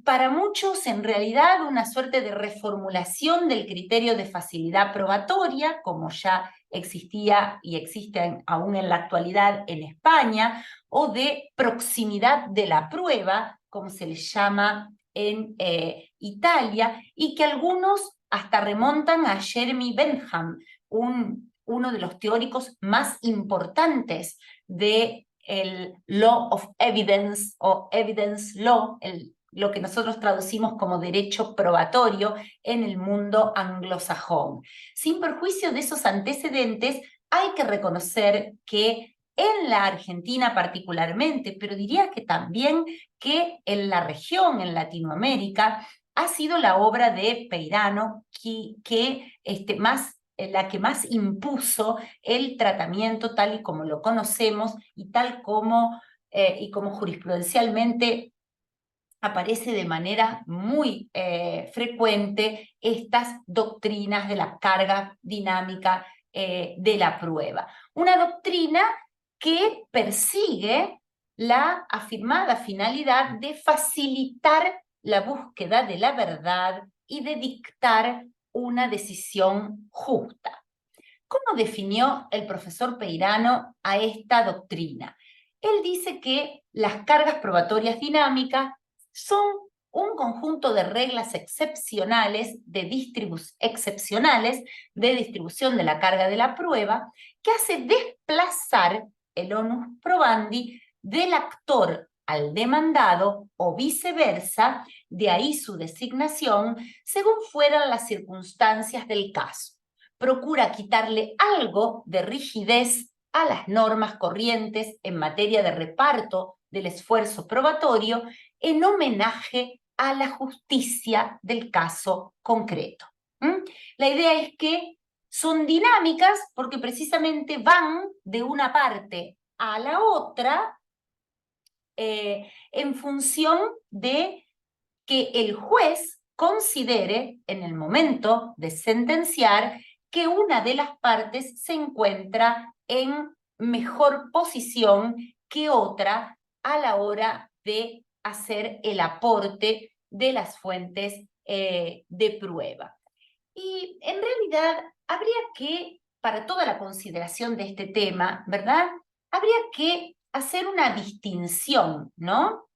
Speaker 2: Para muchos, en realidad, una suerte de reformulación del criterio de facilidad probatoria, como ya existía y existe aún en la actualidad en España, o de proximidad de la prueba, como se le llama en Italia, y que algunos hasta remontan a Jeremy Bentham, uno de los teóricos más importantes del Law of Evidence o Evidence Law, lo que nosotros traducimos como derecho probatorio en el mundo anglosajón. Sin perjuicio de esos antecedentes, hay que reconocer que en la Argentina particularmente, pero diría que también que en la región, en Latinoamérica, ha sido la obra de Peirano la que más impuso el tratamiento tal y como lo conocemos y tal como, y como jurisprudencialmente aparece de manera muy frecuente estas doctrinas de la carga dinámica de la prueba. Una doctrina que persigue la afirmada finalidad de facilitar la búsqueda de la verdad y de dictar una decisión justa. ¿Cómo definió el profesor Peirano a esta doctrina? Él dice que las cargas probatorias dinámicas son un conjunto de reglas excepcionales de distribución de la carga de la prueba que hace desplazar el onus probandi del actor al demandado o viceversa, de ahí su designación, según fueran las circunstancias del caso. Procura quitarle algo de rigidez a las normas corrientes en materia de reparto del esfuerzo probatorio en homenaje a la justicia del caso concreto. La idea es que son dinámicas porque precisamente van de una parte a la otra en función de que el juez considere en el momento de sentenciar que una de las partes se encuentra en mejor posición que otra a la hora de hacer el aporte de las fuentes de prueba. Y en realidad habría que, para toda la consideración de este tema, ¿verdad? Habría que hacer una distinción, ¿no?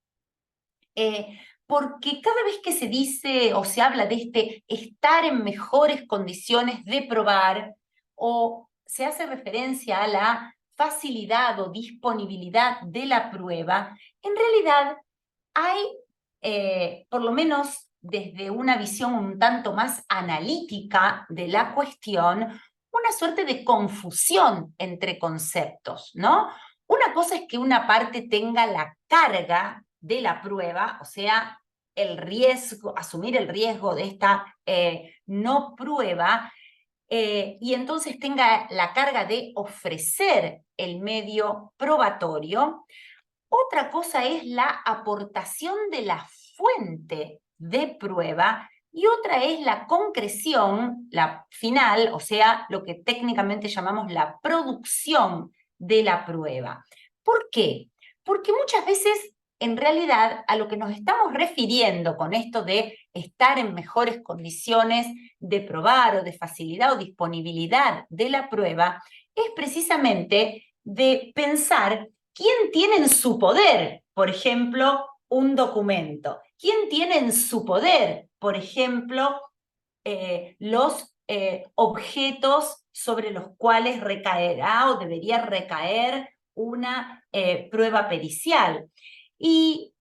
Speaker 2: Porque cada vez que se dice o se habla de estar en mejores condiciones de probar o se hace referencia a la facilidad o disponibilidad de la prueba, en realidad hay, por lo menos desde una visión un tanto más analítica de la cuestión, una suerte de confusión entre conceptos, ¿no? Una cosa es que una parte tenga la carga de la prueba, o sea, el riesgo, asumir el riesgo de esta no prueba, y entonces tenga la carga de ofrecer el medio probatorio. Otra cosa es la aportación de la fuente de prueba y otra es la concreción, la final, o sea, lo que técnicamente llamamos la producción de la prueba. ¿Por qué? Porque muchas veces, en realidad, a lo que nos estamos refiriendo con esto de estar en mejores condiciones de probar o de facilidad o disponibilidad de la prueba, es precisamente de pensar quién tiene en su poder, por ejemplo, un documento. ¿Quién tiene en su poder, por ejemplo, los objetos sobre los cuales recaerá o debería recaer una prueba pericial? Y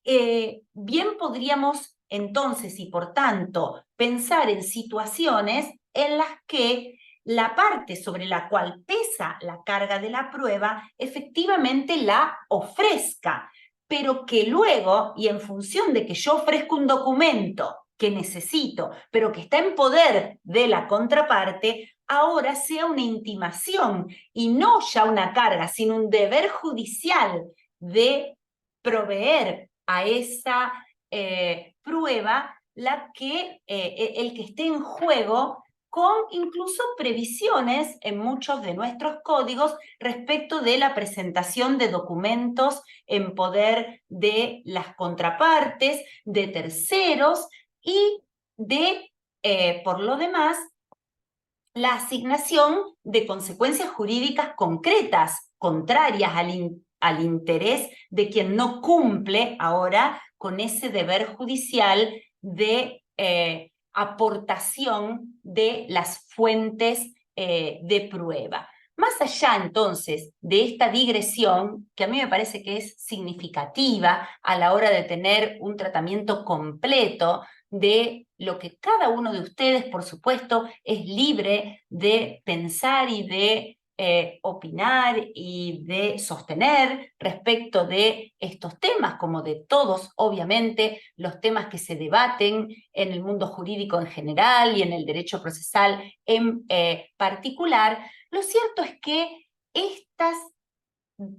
Speaker 2: bien podríamos entonces y por tanto pensar en situaciones en las que la parte sobre la cual pesa la carga de la prueba efectivamente la ofrezca, pero que luego, y en función de que yo ofrezco un documento que necesito, pero que está en poder de la contraparte, ahora sea una intimación y no ya una carga, sino un deber judicial de proveer a esa prueba el que esté en juego, con incluso previsiones en muchos de nuestros códigos respecto de la presentación de documentos en poder de las contrapartes, de terceros y de, por lo demás, la asignación de consecuencias jurídicas concretas, contrarias al interés de quien no cumple ahora con ese deber judicial de aportación de las fuentes de prueba. Más allá, entonces, de esta digresión, que a mí me parece que es significativa a la hora de tener un tratamiento completo de lo que cada uno de ustedes, por supuesto, es libre de pensar y de opinar y de sostener respecto de estos temas, como de todos, obviamente, los temas que se debaten en el mundo jurídico en general y en el derecho procesal en particular. Lo cierto es que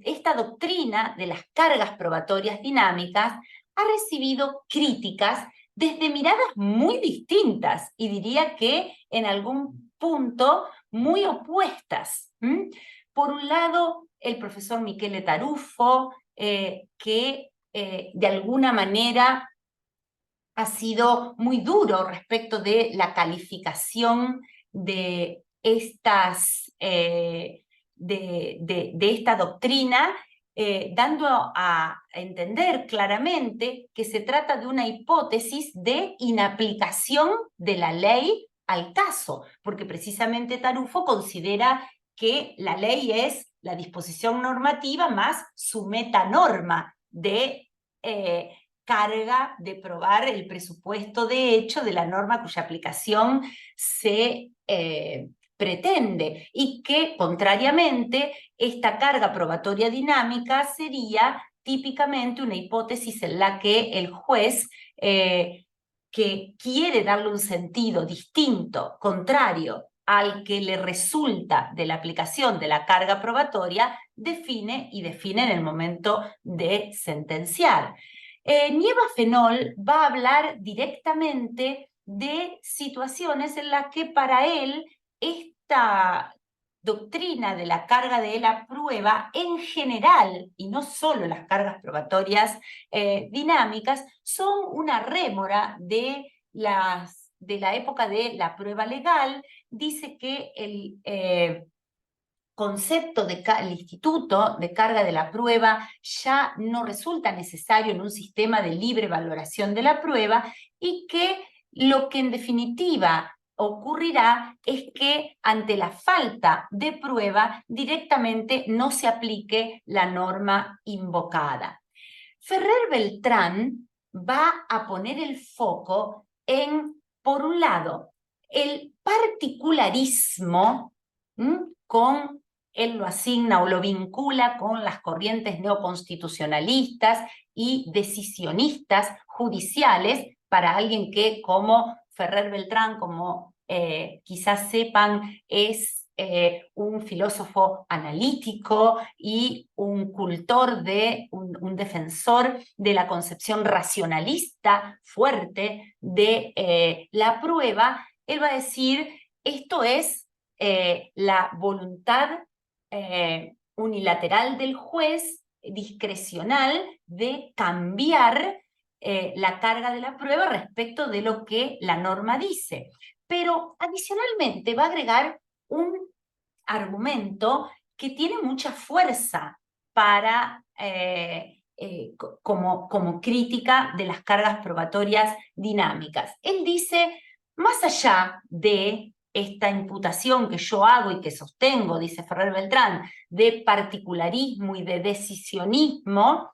Speaker 2: esta doctrina de las cargas probatorias dinámicas ha recibido críticas desde miradas muy distintas y diría que en algún punto muy opuestas. Por un lado, el profesor Michele Tarufo, que de alguna manera ha sido muy duro respecto de la calificación de esta doctrina, dando a entender claramente que se trata de una hipótesis de inaplicación de la ley al caso, porque precisamente Tarufo considera que la ley es la disposición normativa más su metanorma de carga de probar el presupuesto de hecho de la norma cuya aplicación se pretende, y que, contrariamente, esta carga probatoria dinámica sería típicamente una hipótesis en la que el juez, que quiere darle un sentido distinto, contrario al que le resulta de la aplicación de la carga probatoria, define en el momento de sentenciar. Nieva Fenol va a hablar directamente de situaciones en las que para él esta doctrina de la carga de la prueba en general, y no solo las cargas probatorias dinámicas, son una rémora de la época de la prueba legal. Dice que el concepto el instituto de carga de la prueba ya no resulta necesario en un sistema de libre valoración de la prueba, y que lo que en definitiva ocurrirá es que ante la falta de prueba directamente no se aplique la norma invocada. Ferrer Beltrán va a poner el foco en, por un lado, el particularismo, él lo asigna o lo vincula con las corrientes neoconstitucionalistas y decisionistas judiciales. Para alguien que, como Ferrer Beltrán, como quizás sepan, es un filósofo analítico y un cultor un defensor de la concepción racionalista fuerte de la prueba, él va a decir: esto es la voluntad unilateral del juez, discrecional, de cambiar la carga de la prueba respecto de lo que la norma dice. Pero adicionalmente va a agregar un argumento que tiene mucha fuerza para como crítica de las cargas probatorias dinámicas. Él dice: más allá de esta imputación que yo hago y que sostengo, dice Ferrer Beltrán, de particularismo y de decisionismo,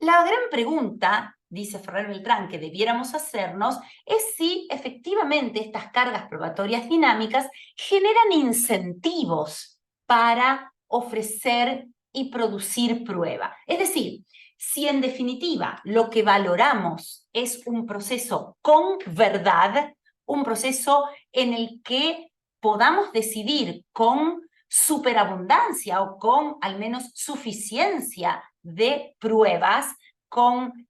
Speaker 2: la gran pregunta dice Ferrer Beltrán, que debiéramos hacernos es si efectivamente estas cargas probatorias dinámicas generan incentivos para ofrecer y producir prueba. Es decir, si en definitiva lo que valoramos es un proceso con verdad, un proceso en el que podamos decidir con superabundancia o con al menos suficiencia de pruebas, con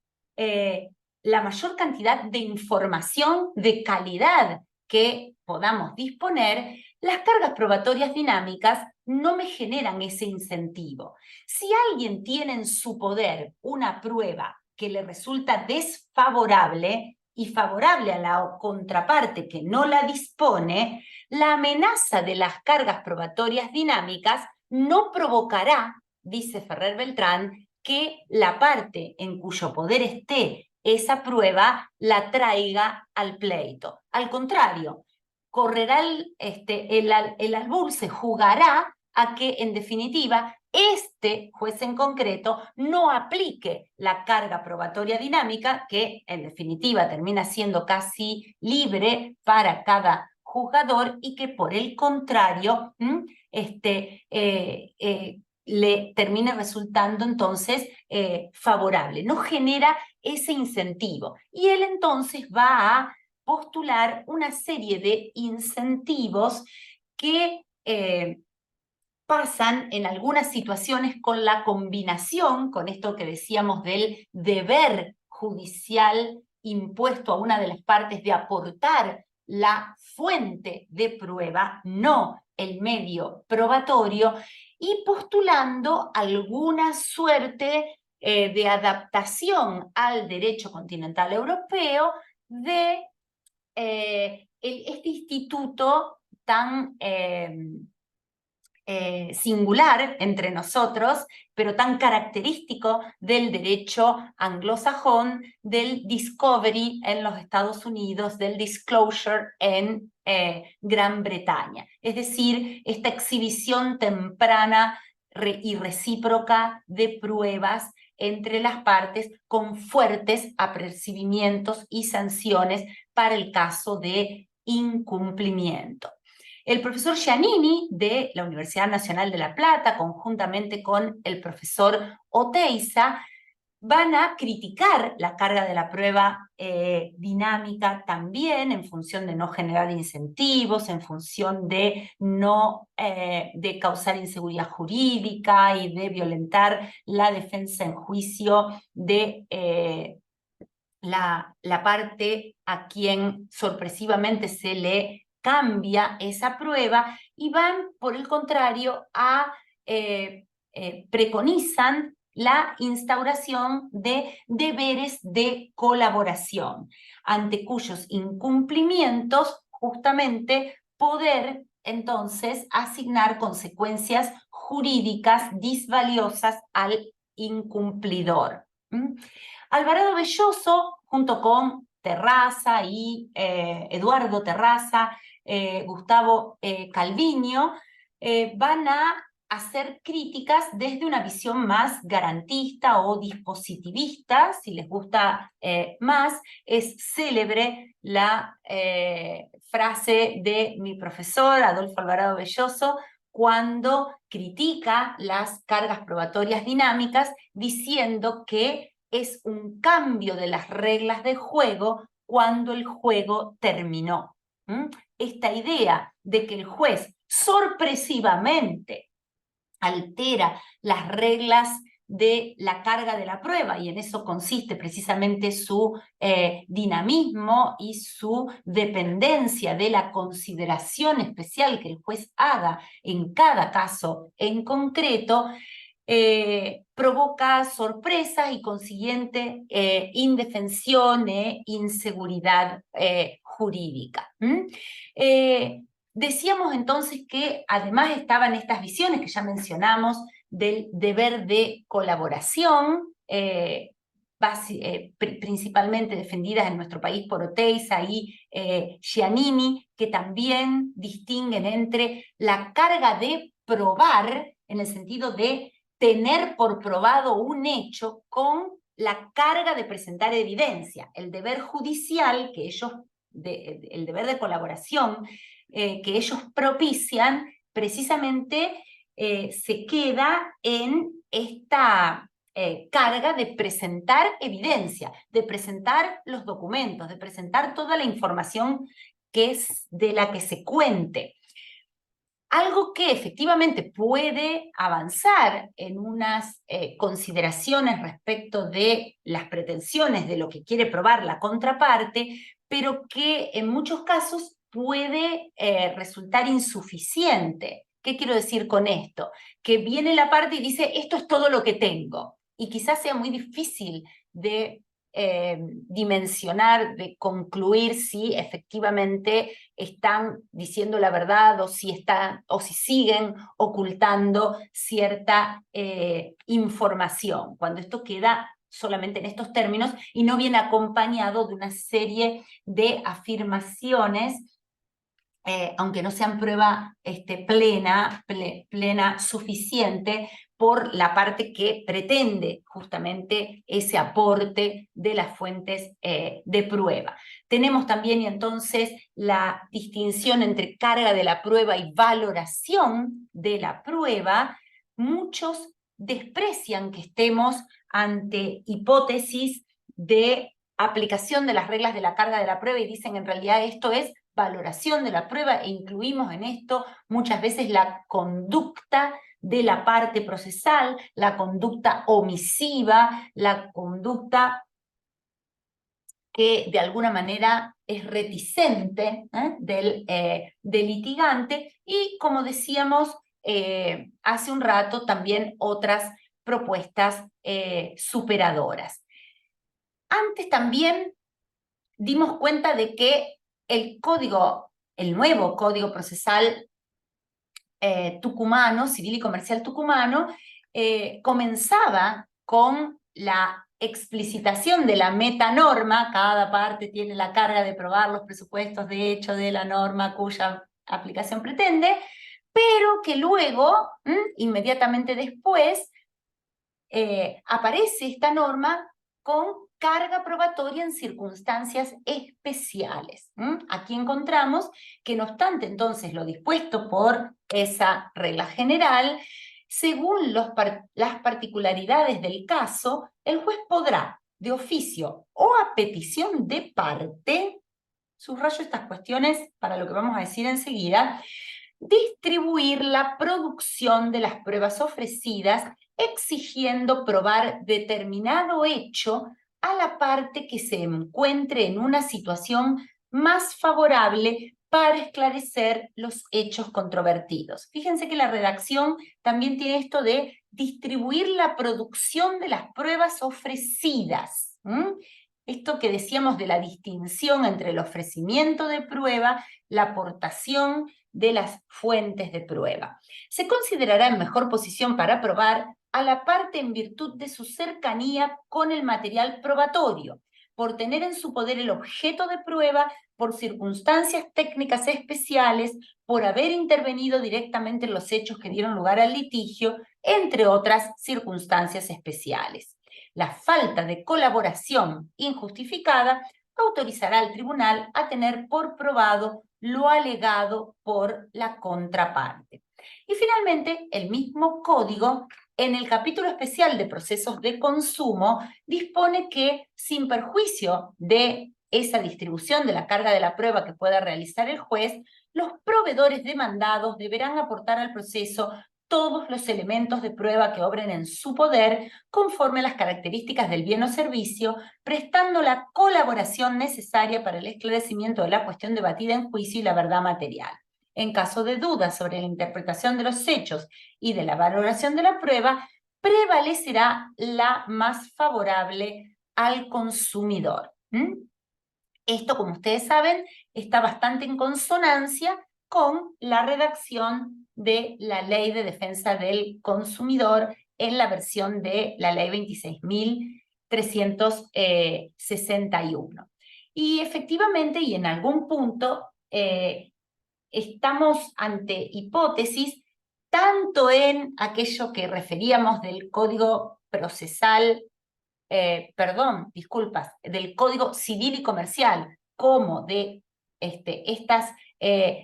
Speaker 2: la mayor cantidad de información de calidad que podamos disponer, las cargas probatorias dinámicas no me generan ese incentivo. Si alguien tiene en su poder una prueba que le resulta desfavorable y favorable a la contraparte que no la dispone, la amenaza de las cargas probatorias dinámicas no provocará, dice Ferrer Beltrán, que la parte en cuyo poder esté esa prueba la traiga al pleito. Al contrario, correrá el albur, se jugará a que, en definitiva, este juez en concreto no aplique la carga probatoria dinámica, que en definitiva termina siendo casi libre para cada juzgador, y que por el contrario le termine resultando entonces favorable. No genera ese incentivo. Y él entonces va a postular una serie de incentivos que pasan en algunas situaciones con la combinación, con esto que decíamos del deber judicial impuesto a una de las partes de aportar la fuente de prueba, no el medio probatorio, y postulando alguna suerte de adaptación al derecho continental europeo de este instituto tan singular entre nosotros, pero tan característico del derecho anglosajón, del discovery en los Estados Unidos, del disclosure en Gran Bretaña. Es decir, esta exhibición temprana y recíproca de pruebas entre las partes con fuertes apercibimientos y sanciones para el caso de incumplimiento. El profesor Giannini de la Universidad Nacional de La Plata, conjuntamente con el profesor Oteiza, van a criticar la carga de la prueba dinámica también en función de no generar incentivos, en función de no de causar inseguridad jurídica y de violentar la defensa en juicio de la parte a quien sorpresivamente se le cambia esa prueba, y van, por el contrario, a preconizan la instauración de deberes de colaboración, ante cuyos incumplimientos justamente poder entonces asignar consecuencias jurídicas disvaliosas al incumplidor. Alvarado Belloso, junto con Terraza y Eduardo Terraza, Gustavo Calviño, van a hacer críticas desde una visión más garantista o dispositivista, si les gusta más. Es célebre la frase de mi profesor Adolfo Alvarado Belloso cuando critica las cargas probatorias dinámicas, diciendo que es un cambio de las reglas de juego cuando el juego terminó. Esta idea de que el juez sorpresivamente altera las reglas de la carga de la prueba, y en eso consiste precisamente su dinamismo y su dependencia de la consideración especial que el juez haga en cada caso en concreto, provoca sorpresas y consiguiente indefensión e inseguridad jurídica. Decíamos entonces que además estaban estas visiones que ya mencionamos del deber de colaboración, principalmente defendidas en nuestro país por Oteiza y Giannini, que también distinguen entre la carga de probar, en el sentido de tener por probado un hecho, con la carga de presentar evidencia, el deber judicial que ellos, el deber de colaboración que ellos propician, precisamente se queda en esta carga de presentar evidencia, de presentar los documentos, de presentar toda la información que es de la que se cuente. Algo que efectivamente puede avanzar en unas consideraciones respecto de las pretensiones de lo que quiere probar la contraparte, pero que en muchos casos puede resultar insuficiente. ¿Qué quiero decir con esto? Que viene la parte y dice, esto es todo lo que tengo. Y quizás sea muy difícil de dimensionar, de concluir si efectivamente están diciendo la verdad o si siguen ocultando cierta información, cuando esto queda solamente en estos términos y no viene acompañado de una serie de afirmaciones, aunque no sean prueba plena, suficiente, por la parte que pretende justamente ese aporte de las fuentes de prueba. Tenemos también entonces la distinción entre carga de la prueba y valoración de la prueba. Muchos desprecian que estemos ante hipótesis de aplicación de las reglas de la carga de la prueba y dicen en realidad esto es valoración de la prueba, e incluimos en esto muchas veces la conducta de la parte procesal, la conducta omisiva, la conducta que de alguna manera es reticente del litigante, y como decíamos hace un rato, también otras propuestas superadoras. Antes también dimos cuenta de que el nuevo Código Procesal tucumano, civil y comercial tucumano, comenzaba con la explicitación de la metanorma. Cada parte tiene la carga de probar los presupuestos de hecho de la norma cuya aplicación pretende, pero que luego, inmediatamente después, aparece esta norma con carga probatoria en circunstancias especiales. Aquí encontramos que, no obstante entonces lo dispuesto por esa regla general, según las particularidades del caso, el juez podrá, de oficio o a petición de parte, subrayo estas cuestiones para lo que vamos a decir enseguida, distribuir la producción de las pruebas ofrecidas, exigiendo probar determinado hecho a la parte que se encuentre en una situación más favorable para esclarecer los hechos controvertidos. Fíjense que la redacción también tiene esto de distribuir la producción de las pruebas ofrecidas. Esto que decíamos de la distinción entre el ofrecimiento de prueba, la aportación de las fuentes de prueba. Se considerará en mejor posición para probar a la parte en virtud de su cercanía con el material probatorio, por tener en su poder el objeto de prueba, por circunstancias técnicas especiales, por haber intervenido directamente en los hechos que dieron lugar al litigio, entre otras circunstancias especiales. La falta de colaboración injustificada autorizará al tribunal a tener por probado lo alegado por la contraparte. Y finalmente, el mismo código, en el capítulo especial de procesos de consumo, dispone que, sin perjuicio de esa distribución de la carga de la prueba que pueda realizar el juez, los proveedores demandados deberán aportar al proceso todos los elementos de prueba que obren en su poder, conforme a las características del bien o servicio, prestando la colaboración necesaria para el esclarecimiento de la cuestión debatida en juicio y la verdad material. En caso de dudas sobre la interpretación de los hechos y de la valoración de la prueba, prevalecerá la más favorable al consumidor. Esto, como ustedes saben, está bastante en consonancia con la redacción de la Ley de Defensa del Consumidor en la versión de la Ley 26.361. Y efectivamente, y en algún punto, estamos ante hipótesis tanto en aquello que referíamos del Código Procesal del Código Civil y Comercial, como de estas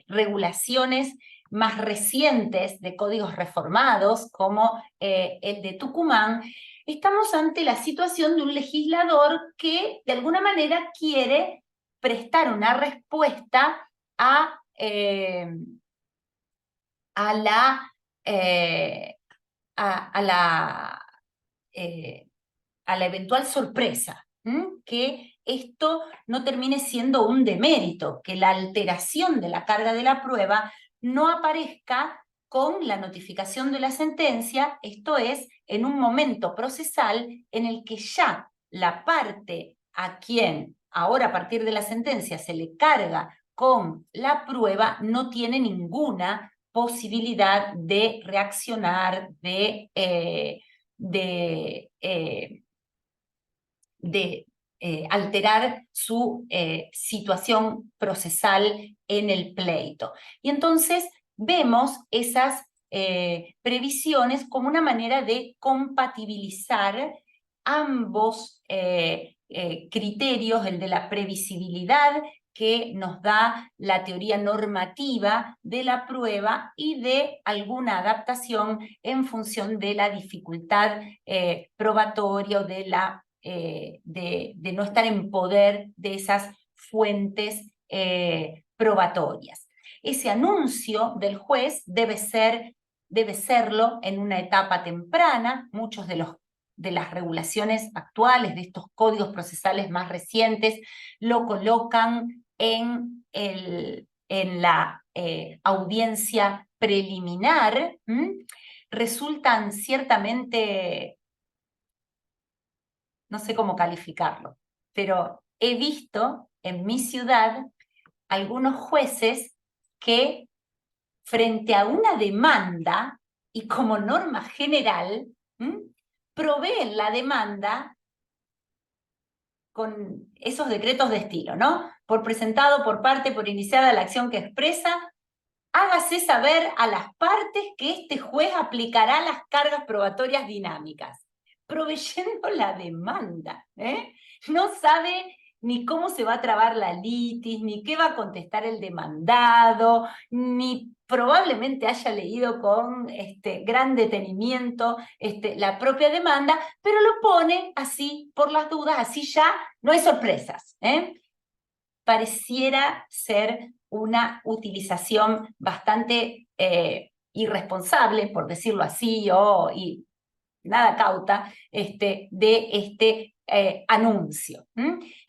Speaker 2: regulaciones más recientes de códigos reformados, como el de Tucumán, estamos ante la situación de un legislador que de alguna manera quiere prestar una respuesta a la eventual sorpresa, que esto no termine siendo un demérito, que la alteración de la carga de la prueba no aparezca con la notificación de la sentencia, esto es, en un momento procesal en el que ya la parte a quien ahora a partir de la sentencia se le carga con la prueba no tiene ninguna posibilidad de reaccionar, de alterar su situación procesal en el pleito. Y entonces vemos esas previsiones como una manera de compatibilizar ambos criterios, el de la previsibilidad que nos da la teoría normativa de la prueba y de alguna adaptación en función de la dificultad probatoria o de no estar en poder de esas fuentes probatorias. Ese anuncio del juez debe serlo en una etapa temprana. Muchos de las regulaciones actuales, de estos códigos procesales más recientes, lo colocan en la audiencia preliminar. Resultan ciertamente, no sé cómo calificarlo, pero he visto en mi ciudad algunos jueces que frente a una demanda y como norma general, proveen la demanda con esos decretos de estilo, ¿no? Por presentado, por parte, por iniciada la acción que expresa, hágase saber a las partes que este juez aplicará las cargas probatorias dinámicas, proveyendo la demanda. No sabe ni cómo se va a trabar la litis, ni qué va a contestar el demandado, ni probablemente haya leído con gran detenimiento la propia demanda, pero lo pone así por las dudas, así ya no hay sorpresas. Pareciera ser una utilización bastante irresponsable, por decirlo así, y nada cauta, de este anuncio.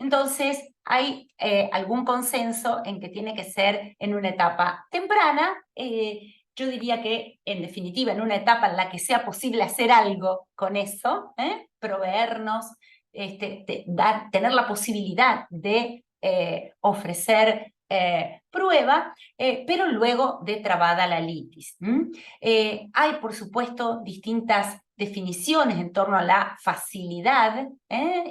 Speaker 2: Entonces, hay algún consenso en que tiene que ser en una etapa temprana. Yo diría que, en definitiva, en una etapa en la que sea posible hacer algo con eso, proveernos, tener la posibilidad de ofrecer prueba, pero luego de trabada la litis. Hay, por supuesto, distintas definiciones en torno a la facilidad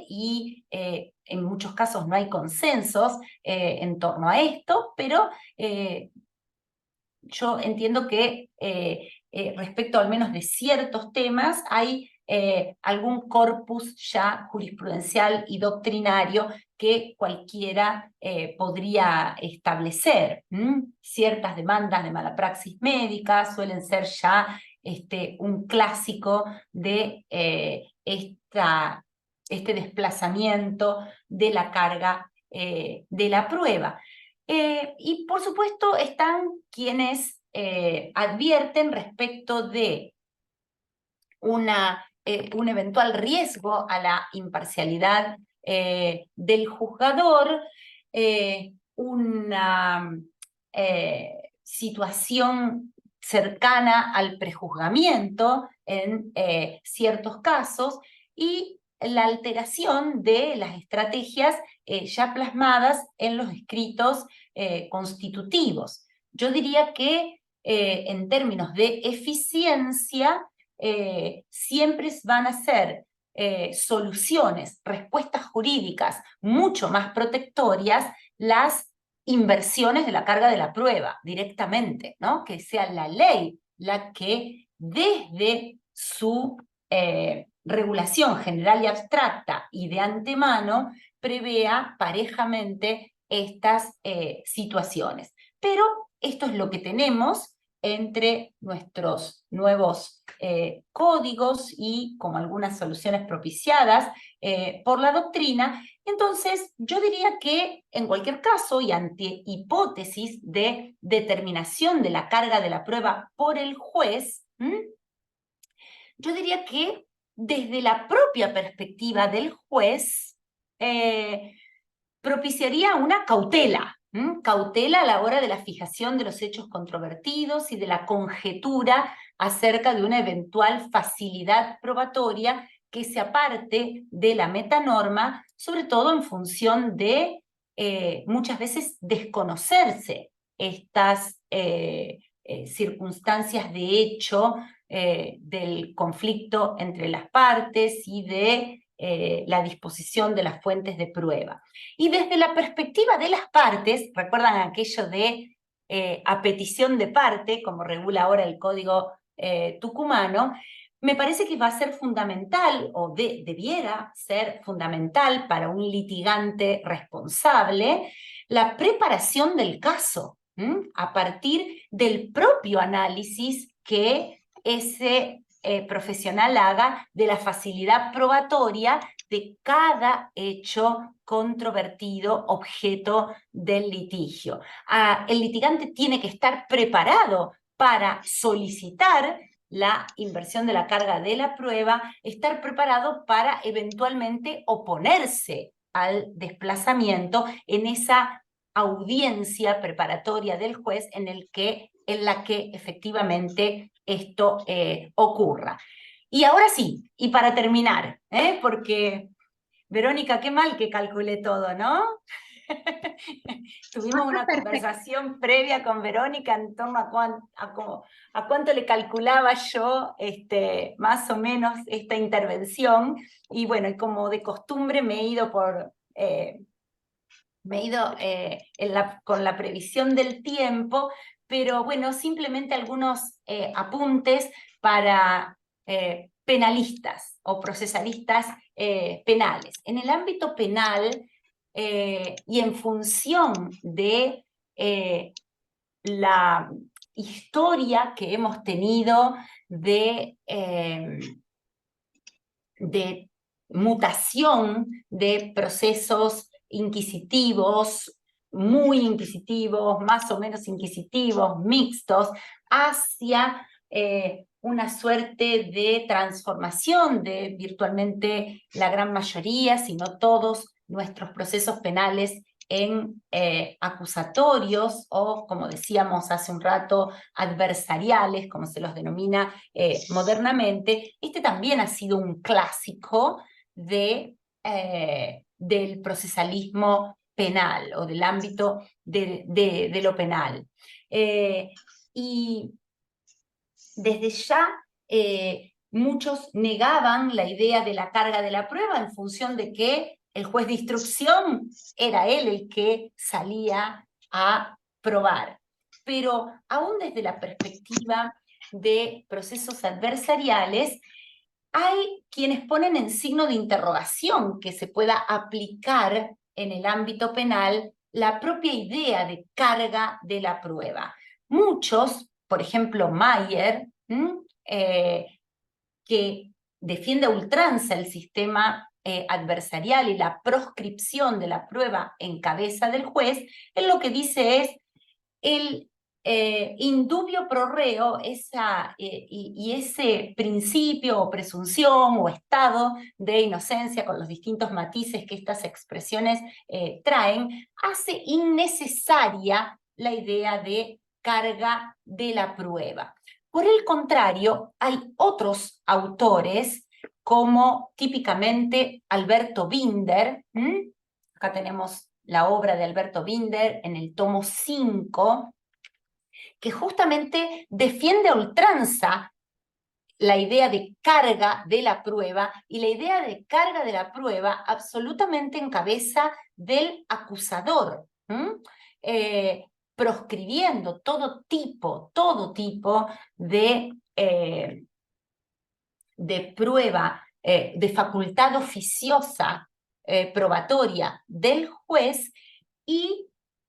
Speaker 2: y en muchos casos no hay consensos en torno a esto, pero yo entiendo que respecto al menos de ciertos temas hay algún corpus ya jurisprudencial y doctrinario que cualquiera podría establecer. Ciertas demandas de mala praxis médica suelen ser ya un clásico de este desplazamiento de la carga de la prueba. Y por supuesto están quienes advierten respecto de un eventual riesgo a la imparcialidad del juzgador, una situación cercana al prejuzgamiento en ciertos casos y la alteración de las estrategias ya plasmadas en los escritos constitutivos. Yo diría que en términos de eficiencia siempre van a ser soluciones, respuestas jurídicas mucho más protectorias las inversiones de la carga de la prueba directamente, ¿no? Que sea la ley la que desde su regulación general y abstracta y de antemano prevea parejamente estas situaciones. Pero esto es lo que tenemos entre nuestros nuevos códigos y como algunas soluciones propiciadas por la doctrina. Entonces, yo diría que en cualquier caso y ante hipótesis de determinación de la carga de la prueba por el juez, yo diría que desde la propia perspectiva del juez propiciaría una cautela. Cautela a la hora de la fijación de los hechos controvertidos y de la conjetura acerca de una eventual facilidad probatoria que se aparte de la metanorma, sobre todo en función de muchas veces desconocerse estas circunstancias de hecho del conflicto entre las partes y de la disposición de las fuentes de prueba. Y desde la perspectiva de las partes, ¿recuerdan aquello de a petición de parte, como regula ahora el Código tucumano? Me parece que va a ser fundamental, o debiera ser fundamental para un litigante responsable, la preparación del caso, a partir del propio análisis que ese profesional haga de la facilidad probatoria de cada hecho controvertido, objeto del litigio. El litigante tiene que estar preparado para solicitar la inversión de la carga de la prueba, estar preparado para eventualmente oponerse al desplazamiento en esa audiencia preparatoria del juez en la que efectivamente esto ocurra. Y ahora sí, y para terminar, porque Verónica, qué mal que calculé todo, ¿no? Tuvimos una conversación previa con Verónica en torno a cuánto le calculaba yo más o menos esta intervención, y bueno, y como de costumbre me he ido con la previsión del tiempo, pero bueno, simplemente algunos apuntes para penalistas o procesalistas penales. En el ámbito penal y en función de la historia que hemos tenido de mutación de procesos inquisitivos, muy inquisitivos, más o menos inquisitivos, mixtos, hacia una suerte de transformación de virtualmente la gran mayoría, si no todos, nuestros procesos penales en acusatorios o, como decíamos hace un rato, adversariales, como se los denomina modernamente. Este también ha sido un clásico del procesalismo penal o del ámbito de lo penal. Y desde ya muchos negaban la idea de la carga de la prueba en función de que el juez de instrucción era él el que salía a probar. Pero aún desde la perspectiva de procesos adversariales, hay quienes ponen en signo de interrogación que se pueda aplicar en el ámbito penal la propia idea de carga de la prueba. Muchos, por ejemplo Mayer, que defiende a ultranza el sistema adversarial y la proscripción de la prueba en cabeza del juez, él lo que dice es el indubio pro reo, y ese principio o presunción o estado de inocencia con los distintos matices que estas expresiones traen, hace innecesaria la idea de carga de la prueba. Por el contrario, hay otros autores, como típicamente Alberto Binder. Acá tenemos la obra de Alberto Binder en el tomo 5, que justamente defiende a ultranza la idea de carga de la prueba, y la idea de carga de la prueba absolutamente en cabeza del acusador, proscribiendo todo tipo de prueba de facultad oficiosa probatoria del juez y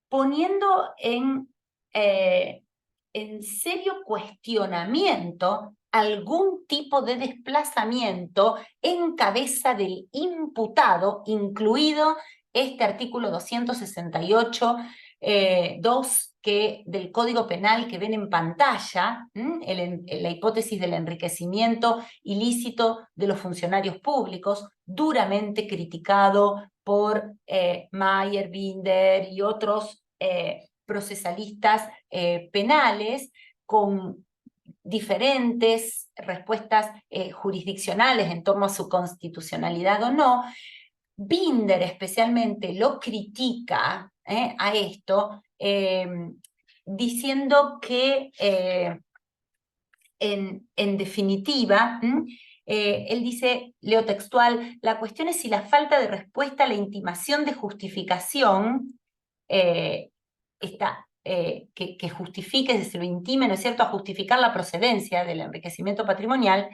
Speaker 2: poniendo en serio cuestionamiento algún tipo de desplazamiento en cabeza del imputado, incluido este artículo 268, 2 del Código Penal que ven en pantalla, la hipótesis del enriquecimiento ilícito de los funcionarios públicos, duramente criticado por Mayer, Binder y otros procesalistas penales, con diferentes respuestas jurisdiccionales en torno a su constitucionalidad o no. Binder especialmente lo critica a esto, diciendo que en definitiva, él dice, leo textual, la cuestión es si la falta de respuesta a la intimación de justificación que justifique, si se lo intime, ¿no es cierto?, a justificar la procedencia del enriquecimiento patrimonial,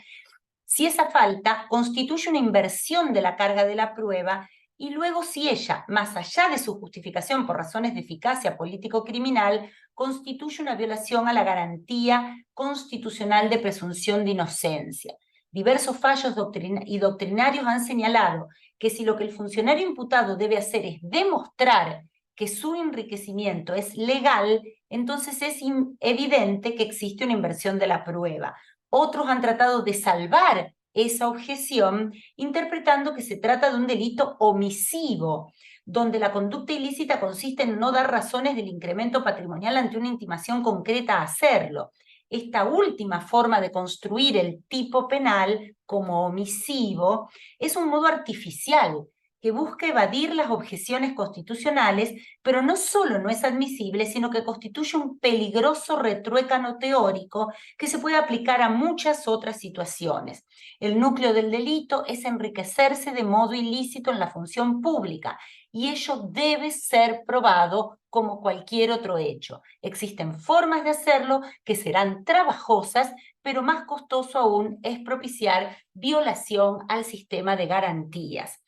Speaker 2: si esa falta constituye una inversión de la carga de la prueba y luego si ella, más allá de su justificación por razones de eficacia político-criminal, constituye una violación a la garantía constitucional de presunción de inocencia. Diversos fallos doctrinarios han señalado que si lo que el funcionario imputado debe hacer es demostrar que su enriquecimiento es legal, entonces es evidente que existe una inversión de la prueba. Otros han tratado de salvar esa objeción interpretando que se trata de un delito omisivo, donde la conducta ilícita consiste en no dar razones del incremento patrimonial ante una intimación concreta a hacerlo. Esta última forma de construir el tipo penal como omisivo es un modo artificial que busca evadir las objeciones constitucionales, pero no solo no es admisible, sino que constituye un peligroso retruécano teórico que se puede aplicar a muchas otras situaciones. El núcleo del delito es enriquecerse de modo ilícito en la función pública, y ello debe ser probado como cualquier otro hecho. Existen formas de hacerlo que serán trabajosas, pero más costoso aún es propiciar violación al sistema de garantías.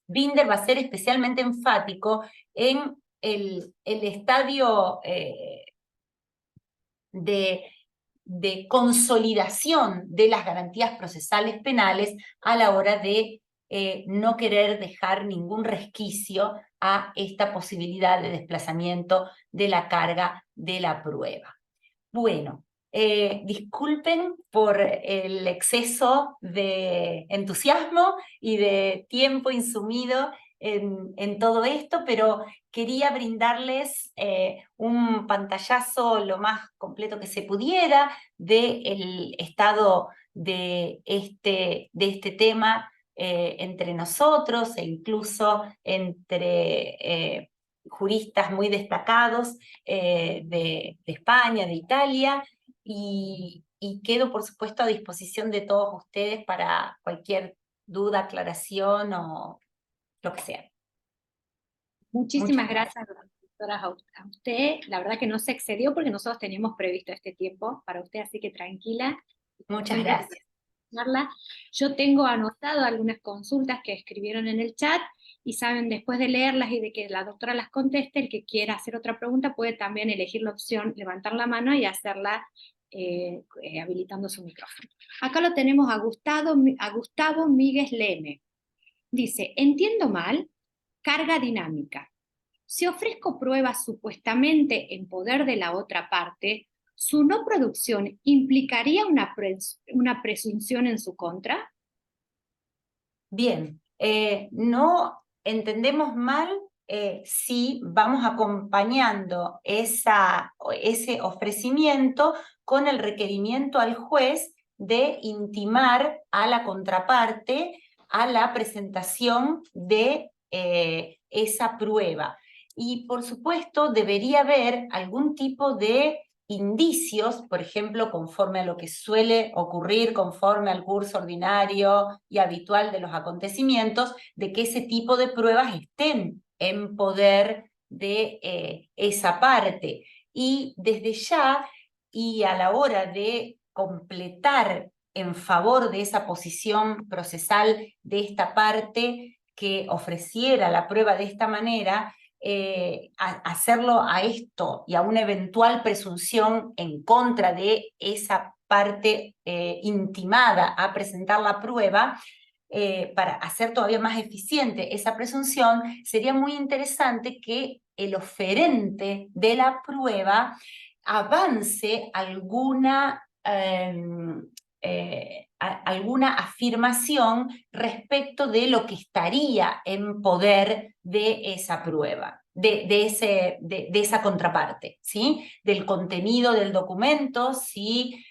Speaker 2: Binder va a ser especialmente enfático en el estadio de consolidación de las garantías procesales penales a la hora de no querer dejar ningún resquicio a esta posibilidad de desplazamiento de la carga de la prueba. Bueno, disculpen por el exceso de entusiasmo y de tiempo insumido en todo esto, pero quería brindarles un pantallazo lo más completo que se pudiera del estado de este tema entre nosotros e incluso entre juristas muy destacados de España, de Italia, y quedo, por supuesto, a disposición de todos ustedes para cualquier duda, aclaración o lo que sea.
Speaker 1: Muchísimas gracias, doctora, a usted. La verdad que no se excedió porque nosotros teníamos previsto este tiempo para usted, así que tranquila.
Speaker 2: Muchas gracias.
Speaker 1: Yo tengo anotado algunas consultas que escribieron en el chat y saben, después de leerlas y de que la doctora las conteste, el que quiera hacer otra pregunta puede también elegir la opción, levantar la mano y hacerla habilitando su micrófono. Acá lo tenemos a Gustavo Míguez Leme. Dice, entiendo mal, carga dinámica. Si ofrezco pruebas supuestamente en poder de la otra parte, ¿su no producción implicaría una presunción en su contra?
Speaker 2: Bien, no entendemos mal si vamos acompañando ese ofrecimiento con el requerimiento al juez de intimar a la contraparte a la presentación de esa prueba. Y por supuesto debería haber algún tipo de indicios, por ejemplo, conforme a lo que suele ocurrir, conforme al curso ordinario y habitual de los acontecimientos, de que ese tipo de pruebas estén en poder de esa parte. Y desde ya, y a la hora de completar en favor de esa posición procesal de esta parte que ofreciera la prueba de esta manera, hacerlo a esto y a una eventual presunción en contra de esa parte intimada a presentar la prueba, para hacer todavía más eficiente esa presunción, sería muy interesante que el oferente de la prueba avance alguna afirmación respecto de lo que estaría en poder de esa prueba, de esa contraparte, ¿sí? Del contenido del documento, si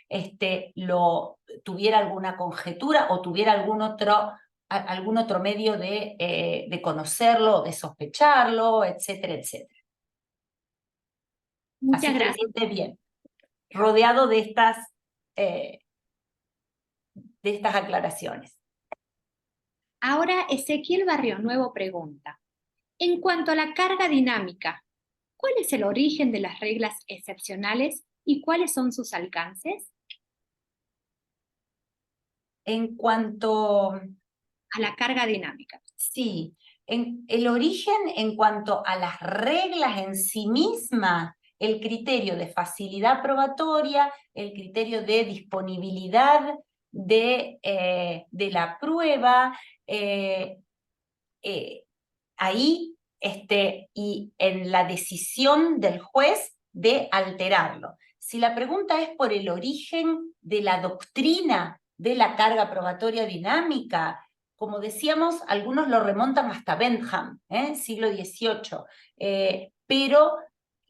Speaker 2: tuviera alguna conjetura o tuviera algún otro medio de conocerlo, de sospecharlo, etcétera, etcétera.
Speaker 1: Muchas
Speaker 2: Así que
Speaker 1: gracias.
Speaker 2: esté bien, rodeado de estas aclaraciones.
Speaker 1: Ahora Ezequiel Barrio Nuevo pregunta, en cuanto a la carga dinámica, ¿cuál es el origen de las reglas excepcionales y cuáles son sus alcances?
Speaker 2: En cuanto,
Speaker 1: A la carga dinámica.
Speaker 2: sí, el origen en cuanto a las reglas en sí mismas, el criterio de facilidad probatoria, el criterio de disponibilidad de la prueba, ahí y en la decisión del juez de alterarlo. Si la pregunta es por el origen de la doctrina de la carga probatoria dinámica, como decíamos, algunos lo remontan hasta Bentham, siglo XVIII, pero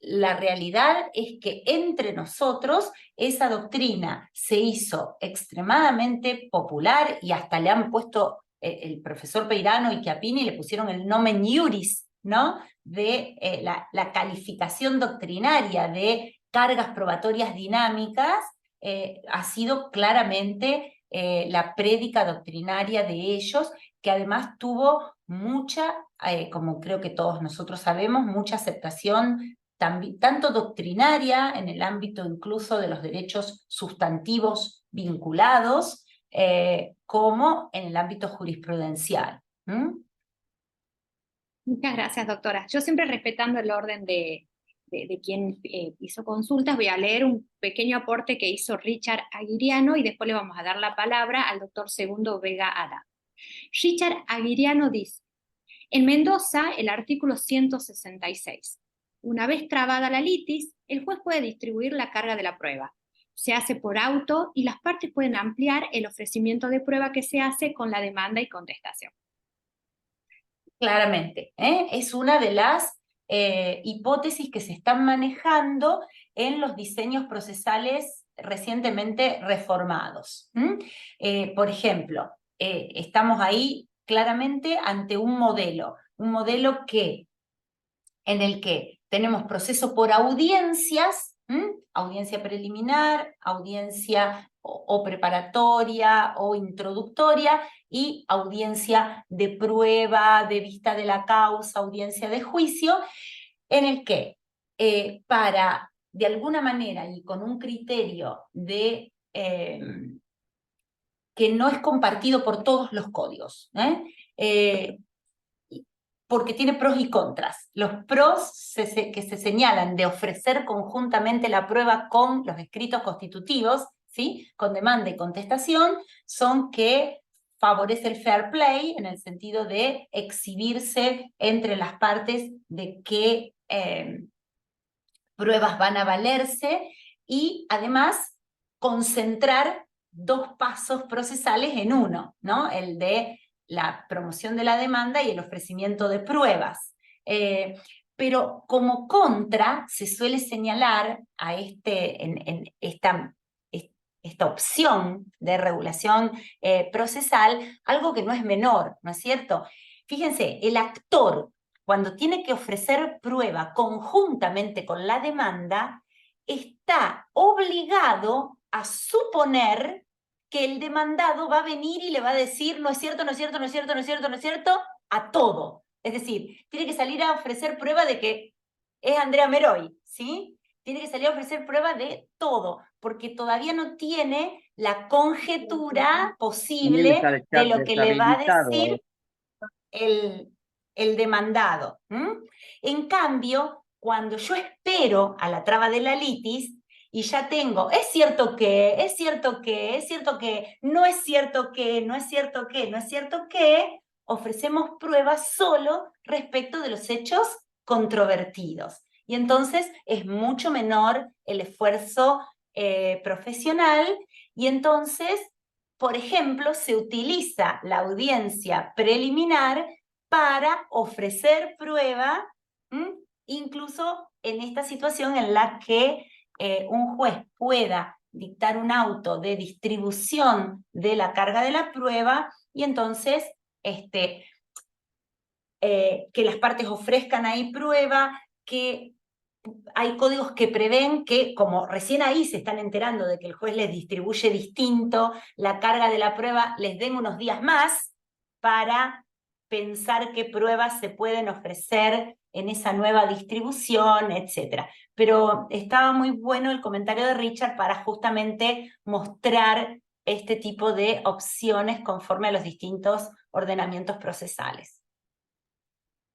Speaker 2: la realidad es que entre nosotros esa doctrina se hizo extremadamente popular y hasta le han puesto el profesor Peirano y Chiappini le pusieron el nomen iuris, ¿no? De la calificación doctrinaria de cargas probatorias dinámicas, ha sido claramente la prédica doctrinaria de ellos, que además tuvo mucha, como creo que todos nosotros sabemos, mucha aceptación tanto doctrinaria en el ámbito incluso de los derechos sustantivos vinculados, como en el ámbito jurisprudencial.
Speaker 1: Muchas gracias, doctora. Yo siempre respetando el orden de quien hizo consultas, voy a leer un pequeño aporte que hizo Richard Aguiriano y después le vamos a dar la palabra al doctor Segundo Vega Ada. Richard Aguiriano dice, en Mendoza, el artículo 166. Una vez trabada la litis, el juez puede distribuir la carga de la prueba. Se hace por auto y las partes pueden ampliar el ofrecimiento de prueba que se hace con la demanda y contestación.
Speaker 2: Claramente, es una de las hipótesis que se están manejando en los diseños procesales recientemente reformados. Por ejemplo, estamos ahí claramente ante un modelo en el que tenemos proceso por audiencias, audiencia preliminar, audiencia o preparatoria o introductoria, y audiencia de prueba, de vista de la causa, audiencia de juicio, en el que para, de alguna manera y con un criterio que no es compartido por todos los códigos, porque tiene pros y contras. Los pros que se señalan de ofrecer conjuntamente la prueba con los escritos constitutivos, ¿sí? Con demanda y contestación, son que favorece el fair play en el sentido de exhibirse entre las partes de qué pruebas van a valerse y además concentrar dos pasos procesales en uno, ¿no? El de la promoción de la demanda y el ofrecimiento de pruebas. Pero como contra se suele señalar en esta opción de regulación procesal algo que no es menor, ¿no es cierto? Fíjense, el actor, cuando tiene que ofrecer prueba conjuntamente con la demanda, está obligado a suponer que el demandado va a venir y le va a decir no es cierto, no es cierto, no es cierto, no es cierto, no es cierto, a todo. Es decir, tiene que salir a ofrecer prueba de que es Andrea Meroy, ¿sí? Tiene que salir a ofrecer prueba de todo, porque todavía no tiene la conjetura posible de lo que le va a decir el demandado. En cambio, cuando yo espero a la traba de la litis y ya tengo, es cierto que, es cierto que, es cierto que, no es cierto que, no es cierto que, no es cierto que, ofrecemos pruebas solo respecto de los hechos controvertidos. Y entonces es mucho menor el esfuerzo profesional, y entonces, por ejemplo, se utiliza la audiencia preliminar para ofrecer prueba, incluso en esta situación en la que un juez pueda dictar un auto de distribución de la carga de la prueba, y entonces que las partes ofrezcan ahí prueba, que hay códigos que prevén que, como recién ahí se están enterando de que el juez les distribuye distinto la carga de la prueba, les den unos días más para pensar qué pruebas se pueden ofrecer en esa nueva distribución, etc. Pero estaba muy bueno el comentario de Richard para justamente mostrar este tipo de opciones conforme a los distintos ordenamientos procesales.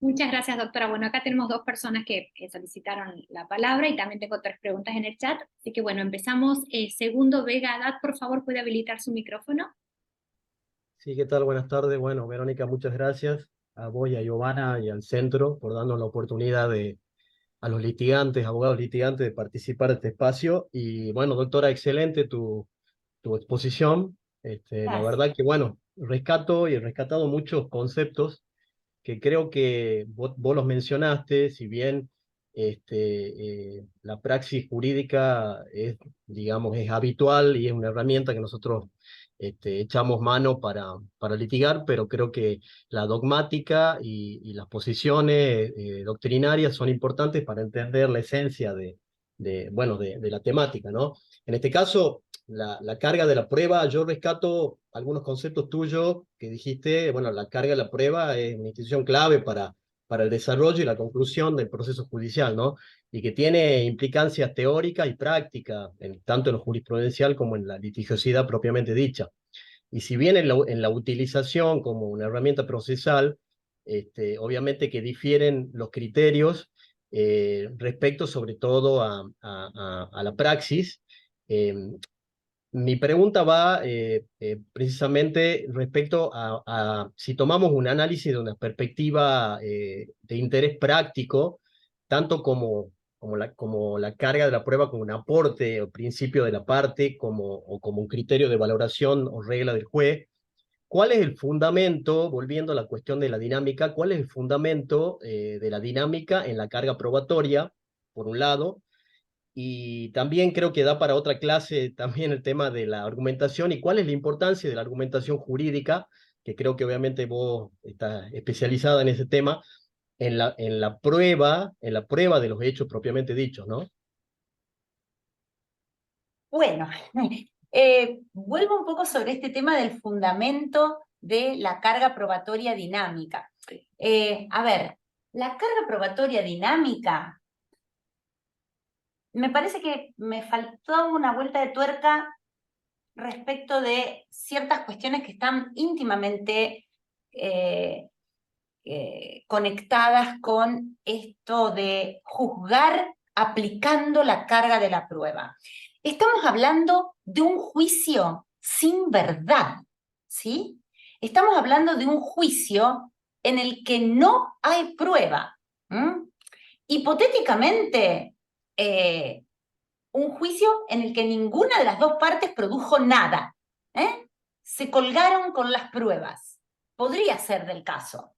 Speaker 1: Muchas gracias, doctora. Bueno, acá tenemos dos personas que solicitaron la palabra y también tengo 3 preguntas en el chat. Así que bueno, empezamos. Segundo Vega Haddad, por favor, ¿puede habilitar su micrófono?
Speaker 3: Sí, ¿qué tal? Buenas tardes. Bueno, Verónica, muchas gracias a vos y a Giovanna y al centro por darnos la oportunidad a los litigantes, abogados litigantes, de participar de este espacio. Y bueno, doctora, excelente tu exposición. La
Speaker 2: Gracias.
Speaker 3: verdad que, bueno, rescato y he rescatado muchos conceptos que creo que vos los mencionaste, si bien la praxis jurídica es, digamos, es habitual y es una herramienta que nosotros echamos mano para litigar, pero creo que la dogmática y las posiciones doctrinarias son importantes para entender la esencia bueno, de la temática, ¿no? En este caso, la carga de la prueba, yo rescato algunos conceptos tuyos que dijiste. Bueno, la carga de la prueba es una institución clave para el desarrollo y la conclusión del proceso judicial, ¿no? Y que tiene implicancias teóricas y prácticas, tanto en lo jurisprudencial como en la litigiosidad propiamente dicha. Y si bien en la utilización como una herramienta procesal, obviamente que difieren los criterios respecto sobre todo a la praxis. eh, Mi pregunta va precisamente respecto a si tomamos un análisis de una perspectiva de interés práctico, tanto como la carga de la prueba como un aporte o principio de la parte, o como un criterio de valoración o regla del juez. ¿Cuál es el fundamento, volviendo a la cuestión de la dinámica, cuál es el fundamento de la dinámica en la carga probatoria, por un lado? Y también creo que da para otra clase también el tema de la argumentación y cuál es la importancia de la argumentación jurídica, que creo que obviamente vos estás especializada en ese tema, en la prueba de los hechos propiamente dichos, ¿no?
Speaker 2: Bueno, vuelvo un poco sobre este tema del fundamento de la carga probatoria dinámica. A ver, la carga probatoria dinámica, me parece que me faltó una vuelta de tuerca respecto de ciertas cuestiones que están íntimamente conectadas con esto de juzgar aplicando la carga de la prueba. Estamos hablando de un juicio sin verdad, ¿sí? Estamos hablando de un juicio en el que no hay prueba. Hipotéticamente, un juicio en el que ninguna de las dos partes produjo nada. Se colgaron con las pruebas. Podría ser del caso.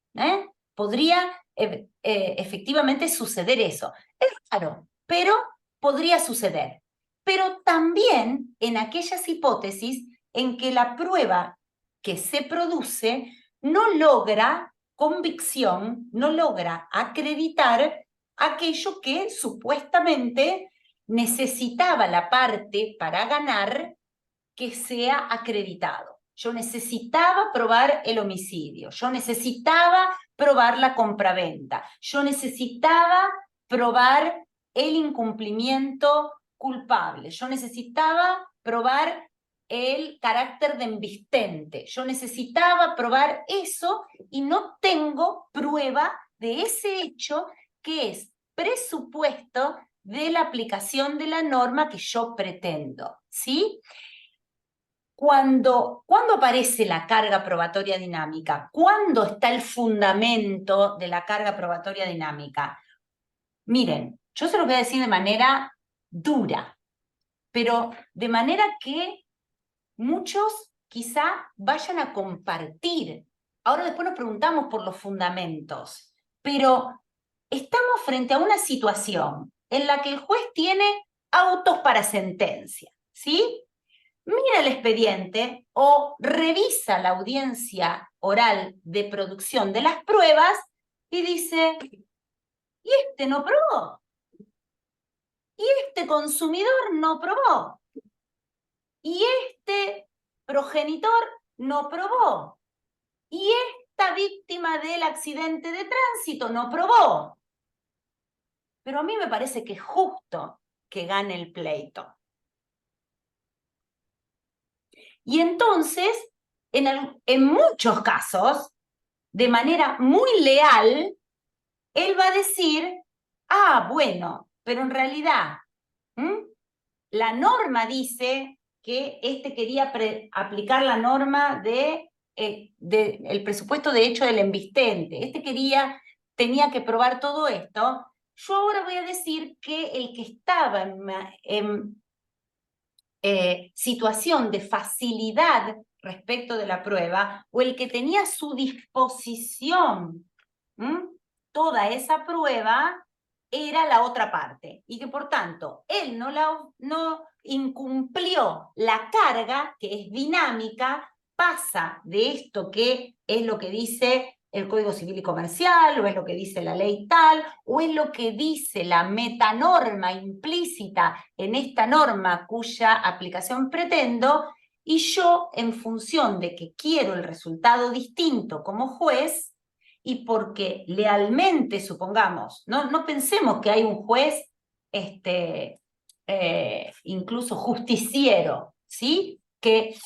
Speaker 2: Podría efectivamente suceder eso. Es raro, pero podría suceder. Pero también en aquellas hipótesis en que la prueba que se produce no logra convicción, no logra acreditar aquello que supuestamente necesitaba la parte para ganar que sea acreditado. Yo necesitaba probar el homicidio, yo necesitaba probar la compraventa, yo necesitaba probar el incumplimiento culpable, yo necesitaba probar el carácter de embistente. Yo necesitaba probar eso y no tengo prueba de ese hecho que es presupuesto de la aplicación de la norma que yo pretendo, ¿sí? ¿Cuándo aparece la carga probatoria dinámica? ¿Cuándo está el fundamento de la carga probatoria dinámica? Miren, yo se lo voy a decir de manera dura, pero de manera que muchos quizá vayan a compartir. Ahora después nos preguntamos por los fundamentos, pero estamos frente a una situación en la que el juez tiene autos para sentencia, ¿sí? Mira el expediente o revisa la audiencia oral de producción de las pruebas y dice, ¿y este no probó? ¿Y este consumidor no probó? ¿Y este progenitor no probó? ¿Y esta víctima del accidente de tránsito no probó? Pero a mí me parece que es justo que gane el pleito. Y entonces, en muchos casos, de manera muy leal, él va a decir, ah, bueno, pero en realidad, la norma dice que este quería aplicar la norma de el presupuesto de hecho del embistente, tenía que probar todo esto. Yo ahora voy a decir que el que estaba en situación de facilidad respecto de la prueba, o el que tenía a su disposición toda esa prueba, era la otra parte, y que por tanto él no incumplió la carga, que es dinámica, pasa de esto que es lo que dice el Código Civil y Comercial, o es lo que dice la ley tal, o es lo que dice la metanorma implícita en esta norma cuya aplicación pretendo, y yo, en función de que quiero el resultado distinto como juez, y porque lealmente, supongamos, no pensemos que hay un juez incluso justiciero, ¿sí? Que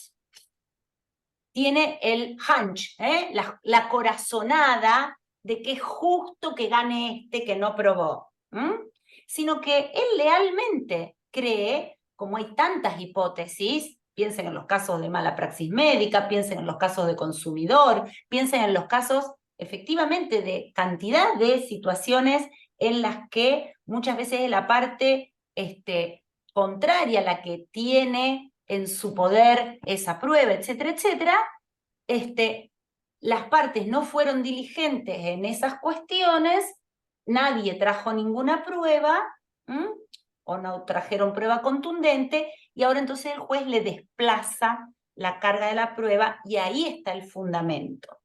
Speaker 2: tiene el hunch, la corazonada de que es justo que gane este que no probó, sino que él lealmente cree, como hay tantas hipótesis, piensen en los casos de mala praxis médica, piensen en los casos de consumidor, piensen en los casos efectivamente de cantidad de situaciones en las que muchas veces es la parte contraria la que tiene en su poder esa prueba, etcétera, etcétera, las partes no fueron diligentes en esas cuestiones, nadie trajo ninguna prueba, o no trajeron prueba contundente, y ahora entonces el juez le desplaza la carga de la prueba, y ahí está el fundamento,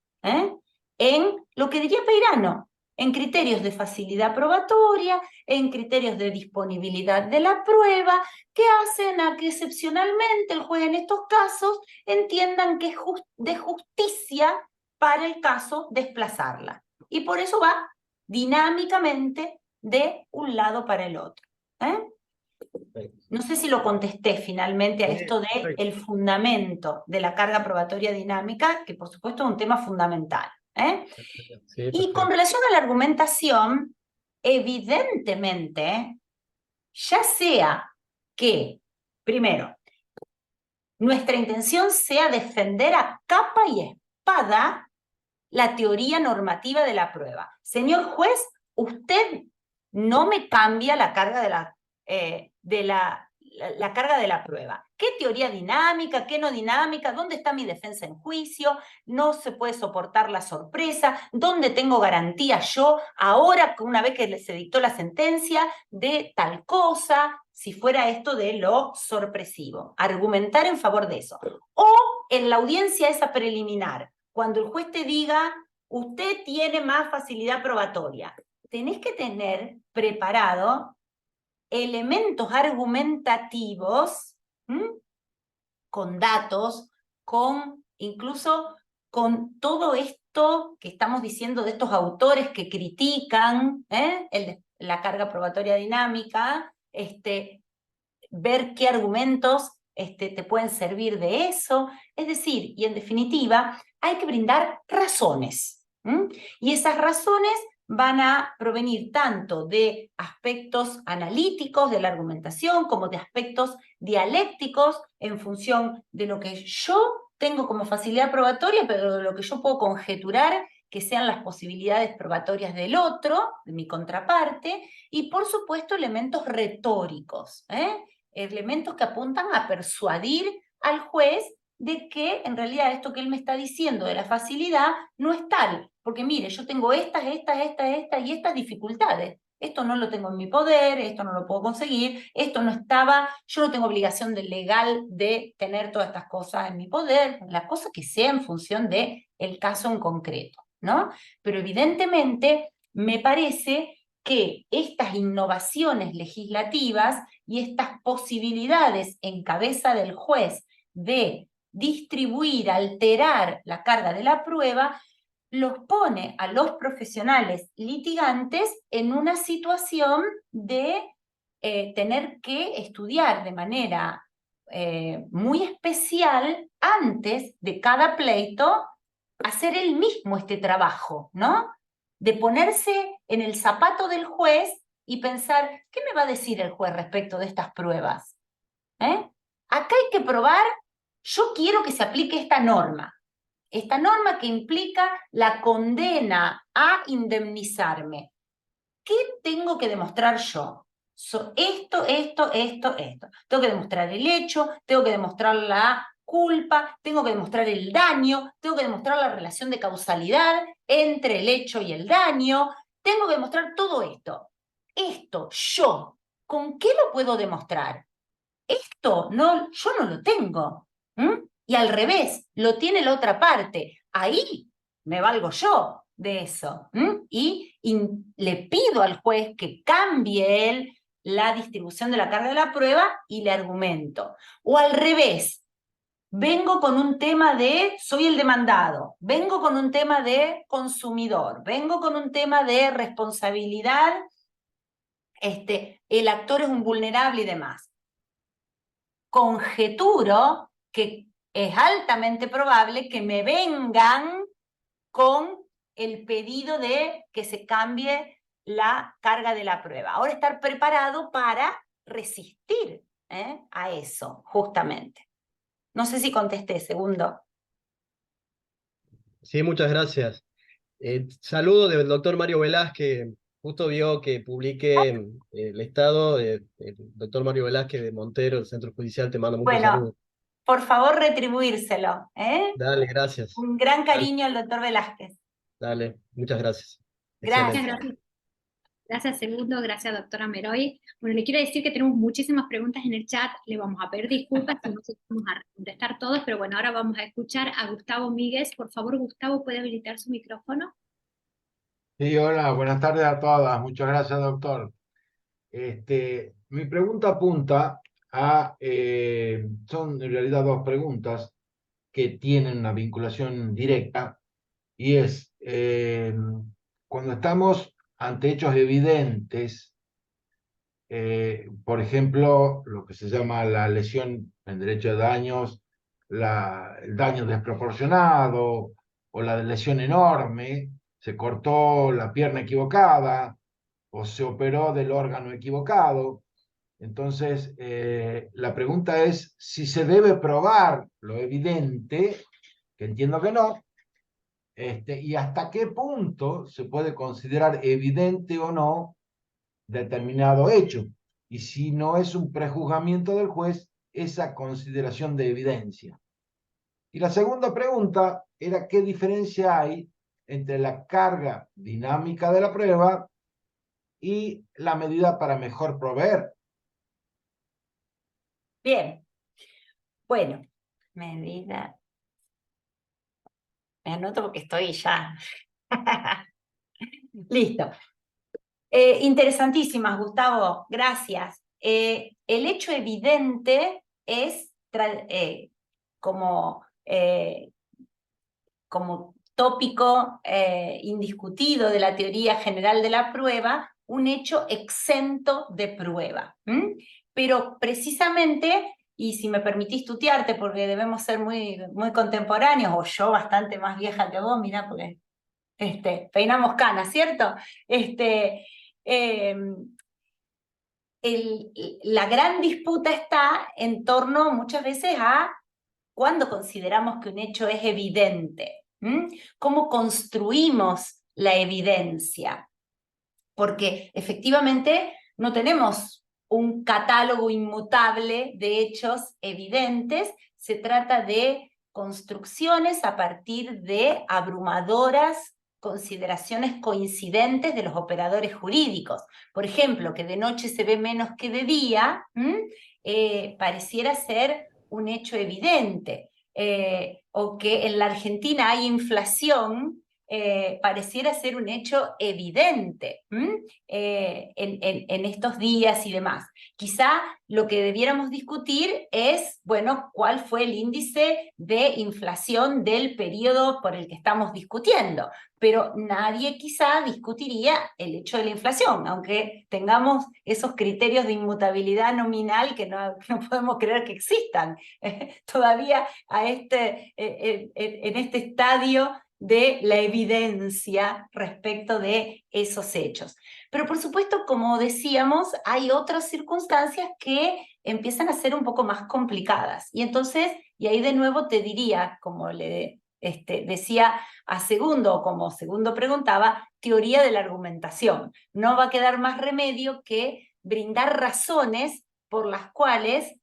Speaker 2: en lo que diría Peirano, en criterios de facilidad probatoria, en criterios de disponibilidad de la prueba, que hacen a que excepcionalmente el juez en estos casos entiendan que es de justicia para el caso desplazarla. Y por eso va dinámicamente de un lado para el otro. No sé si lo contesté finalmente a esto del fundamento de la carga probatoria dinámica, que por supuesto es un tema fundamental.
Speaker 3: Sí,
Speaker 2: y con relación a la argumentación, evidentemente, ya sea que, primero, nuestra intención sea defender a capa y espada la teoría normativa de la prueba. Señor juez, usted no me cambia la carga la carga de la prueba. ¿Qué teoría dinámica? ¿Qué no dinámica? ¿Dónde está mi defensa en juicio? No se puede soportar la sorpresa. ¿Dónde tengo garantía yo, ahora, una vez que se dictó la sentencia, de tal cosa? Si fuera esto de lo sorpresivo. Argumentar en favor de eso. O en la audiencia esa preliminar, cuando el juez te diga, usted tiene más facilidad probatoria, tenés que tener preparado elementos argumentativos, con datos, incluso con todo esto que estamos diciendo de estos autores que critican la carga probatoria dinámica, ver qué argumentos te pueden servir de eso. Es decir, y en definitiva, hay que brindar razones. Y esas razones van a provenir tanto de aspectos analíticos de la argumentación como de aspectos dialécticos en función de lo que yo tengo como facilidad probatoria, pero de lo que yo puedo conjeturar que sean las posibilidades probatorias del otro, de mi contraparte, y por supuesto elementos retóricos, elementos que apuntan a persuadir al juez de que en realidad esto que él me está diciendo de la facilidad no es tal, porque mire, yo tengo estas y estas dificultades. Esto no lo tengo en mi poder, esto no lo puedo conseguir, esto no estaba, yo no tengo obligación legal de tener todas estas cosas en mi poder, la cosa que sea en función del caso en concreto, ¿no? Pero evidentemente me parece que estas innovaciones legislativas y estas posibilidades en cabeza del juez de distribuir, alterar la carga de la prueba, los pone a los profesionales litigantes en una situación de tener que estudiar de manera muy especial antes de cada pleito, hacer él mismo este trabajo, ¿no? De ponerse en el zapato del juez y pensar, ¿qué me va a decir el juez respecto de estas pruebas? Acá hay que probar, yo quiero que se aplique esta norma que implica la condena a indemnizarme. ¿Qué tengo que demostrar yo? Esto. Tengo que demostrar el hecho, tengo que demostrar la culpa, tengo que demostrar el daño, tengo que demostrar la relación de causalidad entre el hecho y el daño, tengo que demostrar todo esto. Esto, yo, ¿con qué lo puedo demostrar? Esto, no, yo no lo tengo. Y al revés, lo tiene la otra parte. Ahí me valgo yo de eso. Y le pido al juez que cambie él la distribución de la carga de la prueba y le argumento. O al revés, vengo con un tema de soy el demandado, vengo con un tema de consumidor, vengo con un tema de responsabilidad, el actor es un vulnerable y demás. Conjeturo que es altamente probable que me vengan con el pedido de que se cambie la carga de la prueba. Ahora estar preparado para resistir a eso, justamente. No sé si contesté, segundo.
Speaker 3: Sí, muchas gracias. Saludo del doctor Mario Velázquez, justo vio que publiqué el estado, el doctor Mario Velázquez de Montero, el Centro Judicial, te mando muchos
Speaker 2: Bueno,
Speaker 3: saludos.
Speaker 2: por favor retribuírselo.
Speaker 3: Dale, gracias.
Speaker 2: Un gran
Speaker 3: Dale,
Speaker 2: cariño al doctor Velázquez.
Speaker 3: dale, muchas gracias.
Speaker 2: Gracias.
Speaker 3: Excelente.
Speaker 1: Muchas gracias. Gracias, segundo. Gracias, doctora Meroy. Bueno, le quiero decir que tenemos muchísimas preguntas en el chat. Le vamos a pedir disculpas si no vamos a contestar todos, pero bueno, ahora vamos a escuchar a Gustavo Míguez. Por favor, Gustavo, ¿puede habilitar su micrófono?
Speaker 4: Sí, hola, buenas tardes a todas. Muchas gracias, doctor. Mi pregunta apunta a, son en realidad dos preguntas que tienen una vinculación directa, y es, cuando estamos ante hechos evidentes, por ejemplo, lo que se llama la lesión en derecho de daños, el daño desproporcionado o la lesión enorme, se cortó la pierna equivocada o se operó del órgano equivocado. Entonces, la pregunta es si se debe probar lo evidente, que entiendo que no, y hasta qué punto se puede considerar evidente o no determinado hecho, y si no es un prejuzgamiento del juez esa consideración de evidencia. Y la segunda pregunta era qué diferencia hay entre la carga dinámica de la prueba y la medida para mejor proveer.
Speaker 2: Bien. Bueno, medida. Me anoto porque estoy ya. Listo. Interesantísimas, Gustavo, gracias. El hecho evidente es como tópico indiscutido de la teoría general de la prueba, un hecho exento de prueba. Pero precisamente, y si me permitís tutearte, porque debemos ser muy, muy contemporáneos, o yo bastante más vieja que vos, mirá, porque peinamos canas, ¿cierto? La gran disputa está en torno muchas veces a cuándo consideramos que un hecho es evidente. ¿Cómo construimos la evidencia? Porque efectivamente no tenemos un catálogo inmutable de hechos evidentes, se trata de construcciones a partir de abrumadoras consideraciones coincidentes de los operadores jurídicos. Por ejemplo, que de noche se ve menos que de día, pareciera ser un hecho evidente. O que en la Argentina hay inflación, pareciera ser un hecho evidente en estos días y demás. Quizá lo que debiéramos discutir es, bueno, cuál fue el índice de inflación del periodo por el que estamos discutiendo, pero nadie quizá discutiría el hecho de la inflación, aunque tengamos esos criterios de inmutabilidad nominal que no podemos creer que existan todavía en este estadio de la evidencia respecto de esos hechos. Pero por supuesto, como decíamos, hay otras circunstancias que empiezan a ser un poco más complicadas. Y entonces, y ahí de nuevo te diría, como le decía a Segundo, o como Segundo preguntaba, teoría de la argumentación. No va a quedar más remedio que brindar razones por las cuales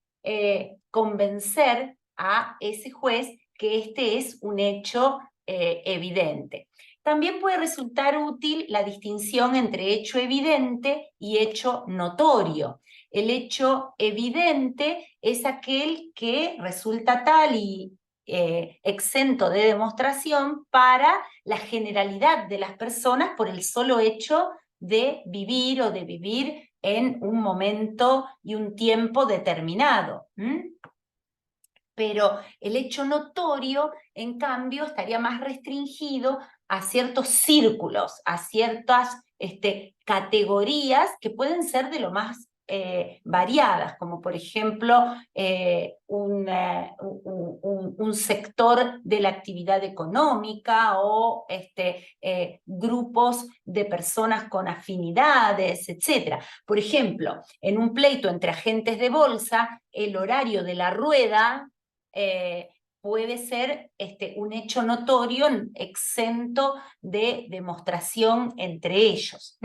Speaker 2: convencer a ese juez que este es un hecho evidente. También puede resultar útil la distinción entre hecho evidente y hecho notorio. El hecho evidente es aquel que resulta tal y exento de demostración para la generalidad de las personas por el solo hecho de vivir o de vivir en un momento y un tiempo determinado. Pero el hecho notorio, en cambio, estaría más restringido a ciertos círculos, a ciertas categorías que pueden ser de lo más variadas, como por ejemplo un sector de la actividad económica o grupos de personas con afinidades, etc. Por ejemplo, en un pleito entre agentes de bolsa, el horario de la rueda puede ser un hecho notorio exento de demostración entre ellos.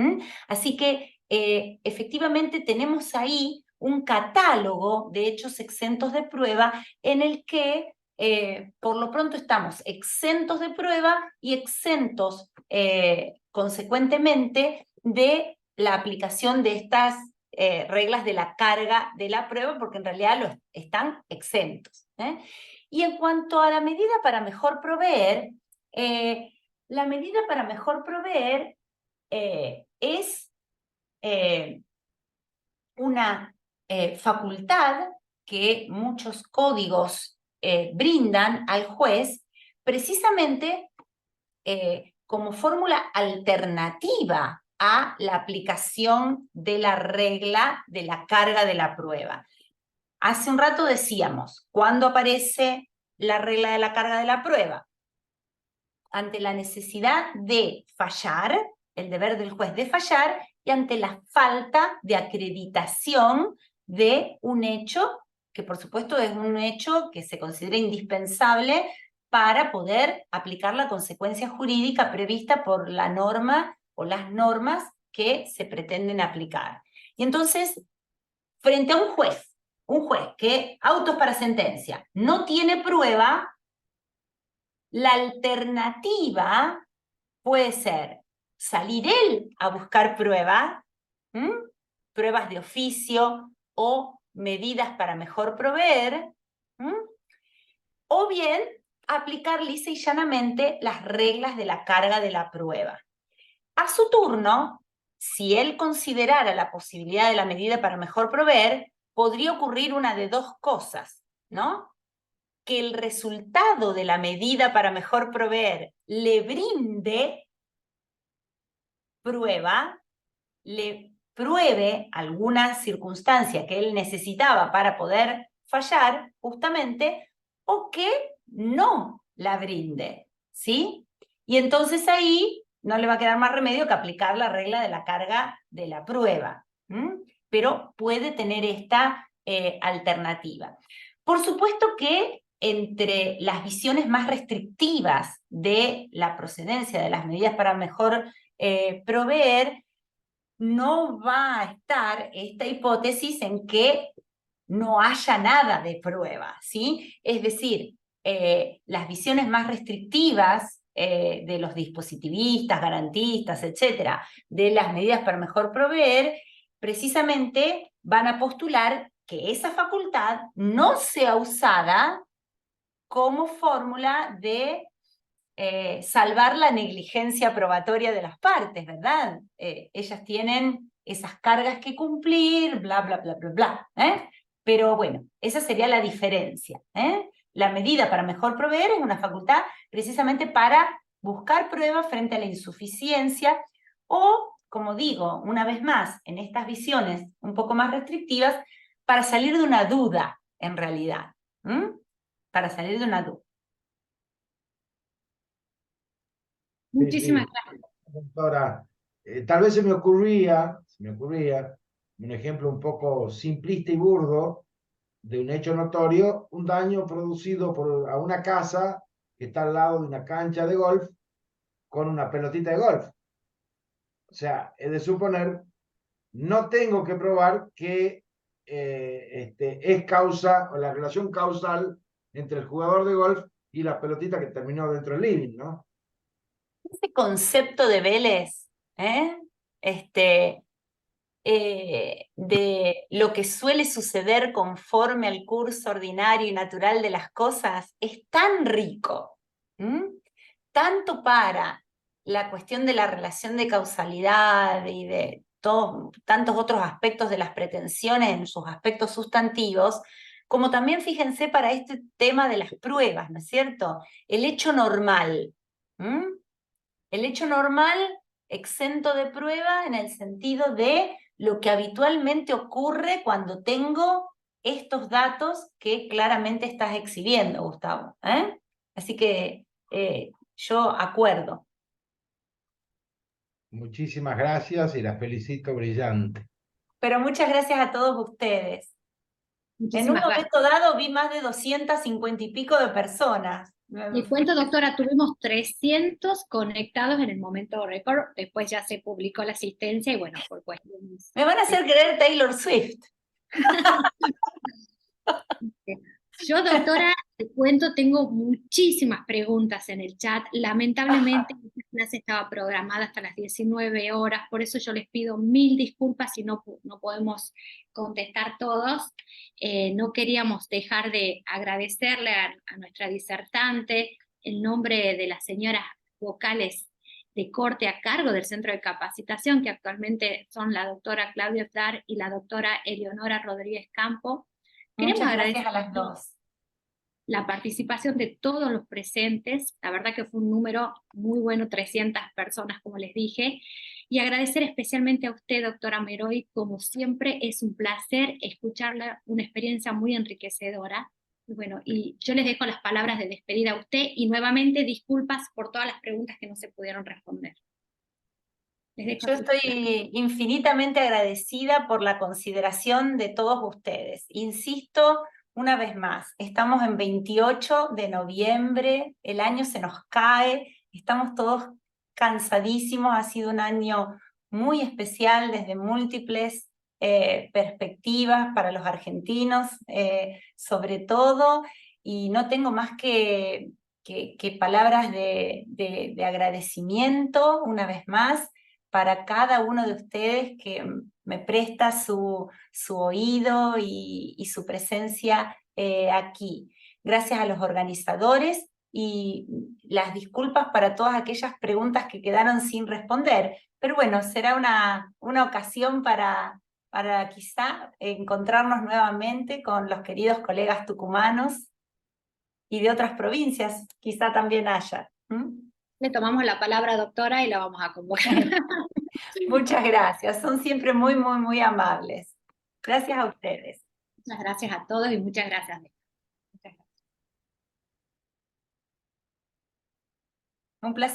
Speaker 2: Así que efectivamente tenemos ahí un catálogo de hechos exentos de prueba en el que por lo pronto estamos exentos de prueba y exentos consecuentemente de la aplicación de estas reglas de la carga de la prueba, porque en realidad están exentos. Y en cuanto a la medida para mejor proveer, la medida para mejor proveer es una facultad que muchos códigos brindan al juez, precisamente como fórmula alternativa a la aplicación de la regla de la carga de la prueba. Hace un rato decíamos, ¿cuándo aparece la regla de la carga de la prueba? Ante la necesidad de fallar, el deber del juez de fallar, y ante la falta de acreditación de un hecho, que por supuesto es un hecho que se considera indispensable para poder aplicar la consecuencia jurídica prevista por la norma o las normas que se pretenden aplicar. Y entonces, frente a un juez que, autos para sentencia, no tiene prueba, la alternativa puede ser salir él a buscar pruebas de oficio o medidas para mejor proveer, o bien aplicar lisa y llanamente las reglas de la carga de la prueba. A su turno, si él considerara la posibilidad de la medida para mejor proveer, podría ocurrir una de dos cosas, ¿no? Que el resultado de la medida para mejor proveer le brinde prueba, le pruebe alguna circunstancia que él necesitaba para poder fallar justamente o que no la brinde, ¿sí? Y entonces ahí no le va a quedar más remedio que aplicar la regla de la carga de la prueba, pero puede tener esta alternativa. Por supuesto que entre las visiones más restrictivas de la procedencia de las medidas para mejor proveer, no va a estar esta hipótesis en que no haya nada de prueba, ¿sí? Es decir, las visiones más restrictivas de los dispositivistas, garantistas, etcétera, de las medidas para mejor proveer, precisamente van a postular que esa facultad no sea usada como fórmula de salvar la negligencia probatoria de las partes, ¿verdad? Ellas tienen esas cargas que cumplir, bla, bla, bla, bla, bla. Pero bueno, esa sería la diferencia. La medida para mejor proveer es una facultad precisamente para buscar pruebas frente a la insuficiencia o, como digo, una vez más, en estas visiones un poco más restrictivas, para salir de una duda, en realidad. Para salir de una duda.
Speaker 1: Muchísimas gracias.
Speaker 4: Doctora, tal vez se me ocurría un ejemplo un poco simplista y burdo de un hecho notorio, un daño producido a una casa que está al lado de una cancha de golf con una pelotita de golf. O sea, es de suponer, no tengo que probar que es causa o la relación causal entre el jugador de golf y la pelotita que terminó dentro del living, ¿no?
Speaker 2: Ese concepto de Vélez, de lo que suele suceder conforme al curso ordinario y natural de las cosas, es tan rico, tanto para la cuestión de la relación de causalidad y de tantos otros aspectos de las pretensiones en sus aspectos sustantivos, como también, fíjense, para este tema de las pruebas, ¿no es cierto? El hecho normal. El hecho normal exento de prueba en el sentido de lo que habitualmente ocurre cuando tengo estos datos que claramente estás exhibiendo, Gustavo. Así que yo acuerdo.
Speaker 4: Muchísimas gracias y la felicito brillante.
Speaker 2: Pero muchas gracias a todos ustedes. En un
Speaker 1: Muchísimas gracias.
Speaker 2: momento dado vi más de 250 y pico de personas.
Speaker 1: Les cuento, doctora, tuvimos 300 conectados en el momento récord, después ya se publicó la asistencia y bueno, por cuestiones...
Speaker 2: Me van a hacer creer Taylor Swift.
Speaker 1: Yo, doctora, te cuento, tengo muchísimas preguntas en el chat. Lamentablemente, esta clase estaba programada hasta las 19 horas, por eso yo les pido 1000 disculpas si no podemos contestar todos. No queríamos dejar de agradecerle a nuestra disertante en nombre de las señoras vocales de corte a cargo del Centro de Capacitación, que actualmente son la doctora Claudia Flar y la doctora Eleonora Rodríguez Campo. Queremos
Speaker 2: Muchas
Speaker 1: agradecer
Speaker 2: gracias a las dos.
Speaker 1: La participación de todos los presentes, la verdad que fue un número muy bueno, 300 personas, como les dije, y agradecer especialmente a usted, doctora Meroy, como siempre es un placer escucharla, una experiencia muy enriquecedora. Y bueno, y yo les dejo las palabras de despedida a usted, y nuevamente disculpas por todas las preguntas que no se pudieron responder.
Speaker 2: Yo estoy infinitamente agradecida por la consideración de todos ustedes. Insisto una vez más, estamos en 28 de noviembre, el año se nos cae, estamos todos cansadísimos, ha sido un año muy especial desde múltiples perspectivas para los argentinos, sobre todo, y no tengo más que palabras de agradecimiento una vez más para cada uno de ustedes que me presta su oído y su presencia aquí. Gracias a los organizadores y las disculpas para todas aquellas preguntas que quedaron sin responder. Pero bueno, será una ocasión para quizá encontrarnos nuevamente con los queridos colegas tucumanos y de otras provincias, quizá también haya.
Speaker 1: Le tomamos la palabra, doctora, y la vamos a convocar.
Speaker 2: Muchas gracias, son siempre muy, muy, muy amables. Gracias a ustedes.
Speaker 1: Muchas gracias a todos y muchas gracias. Muchas gracias.
Speaker 2: Un placer.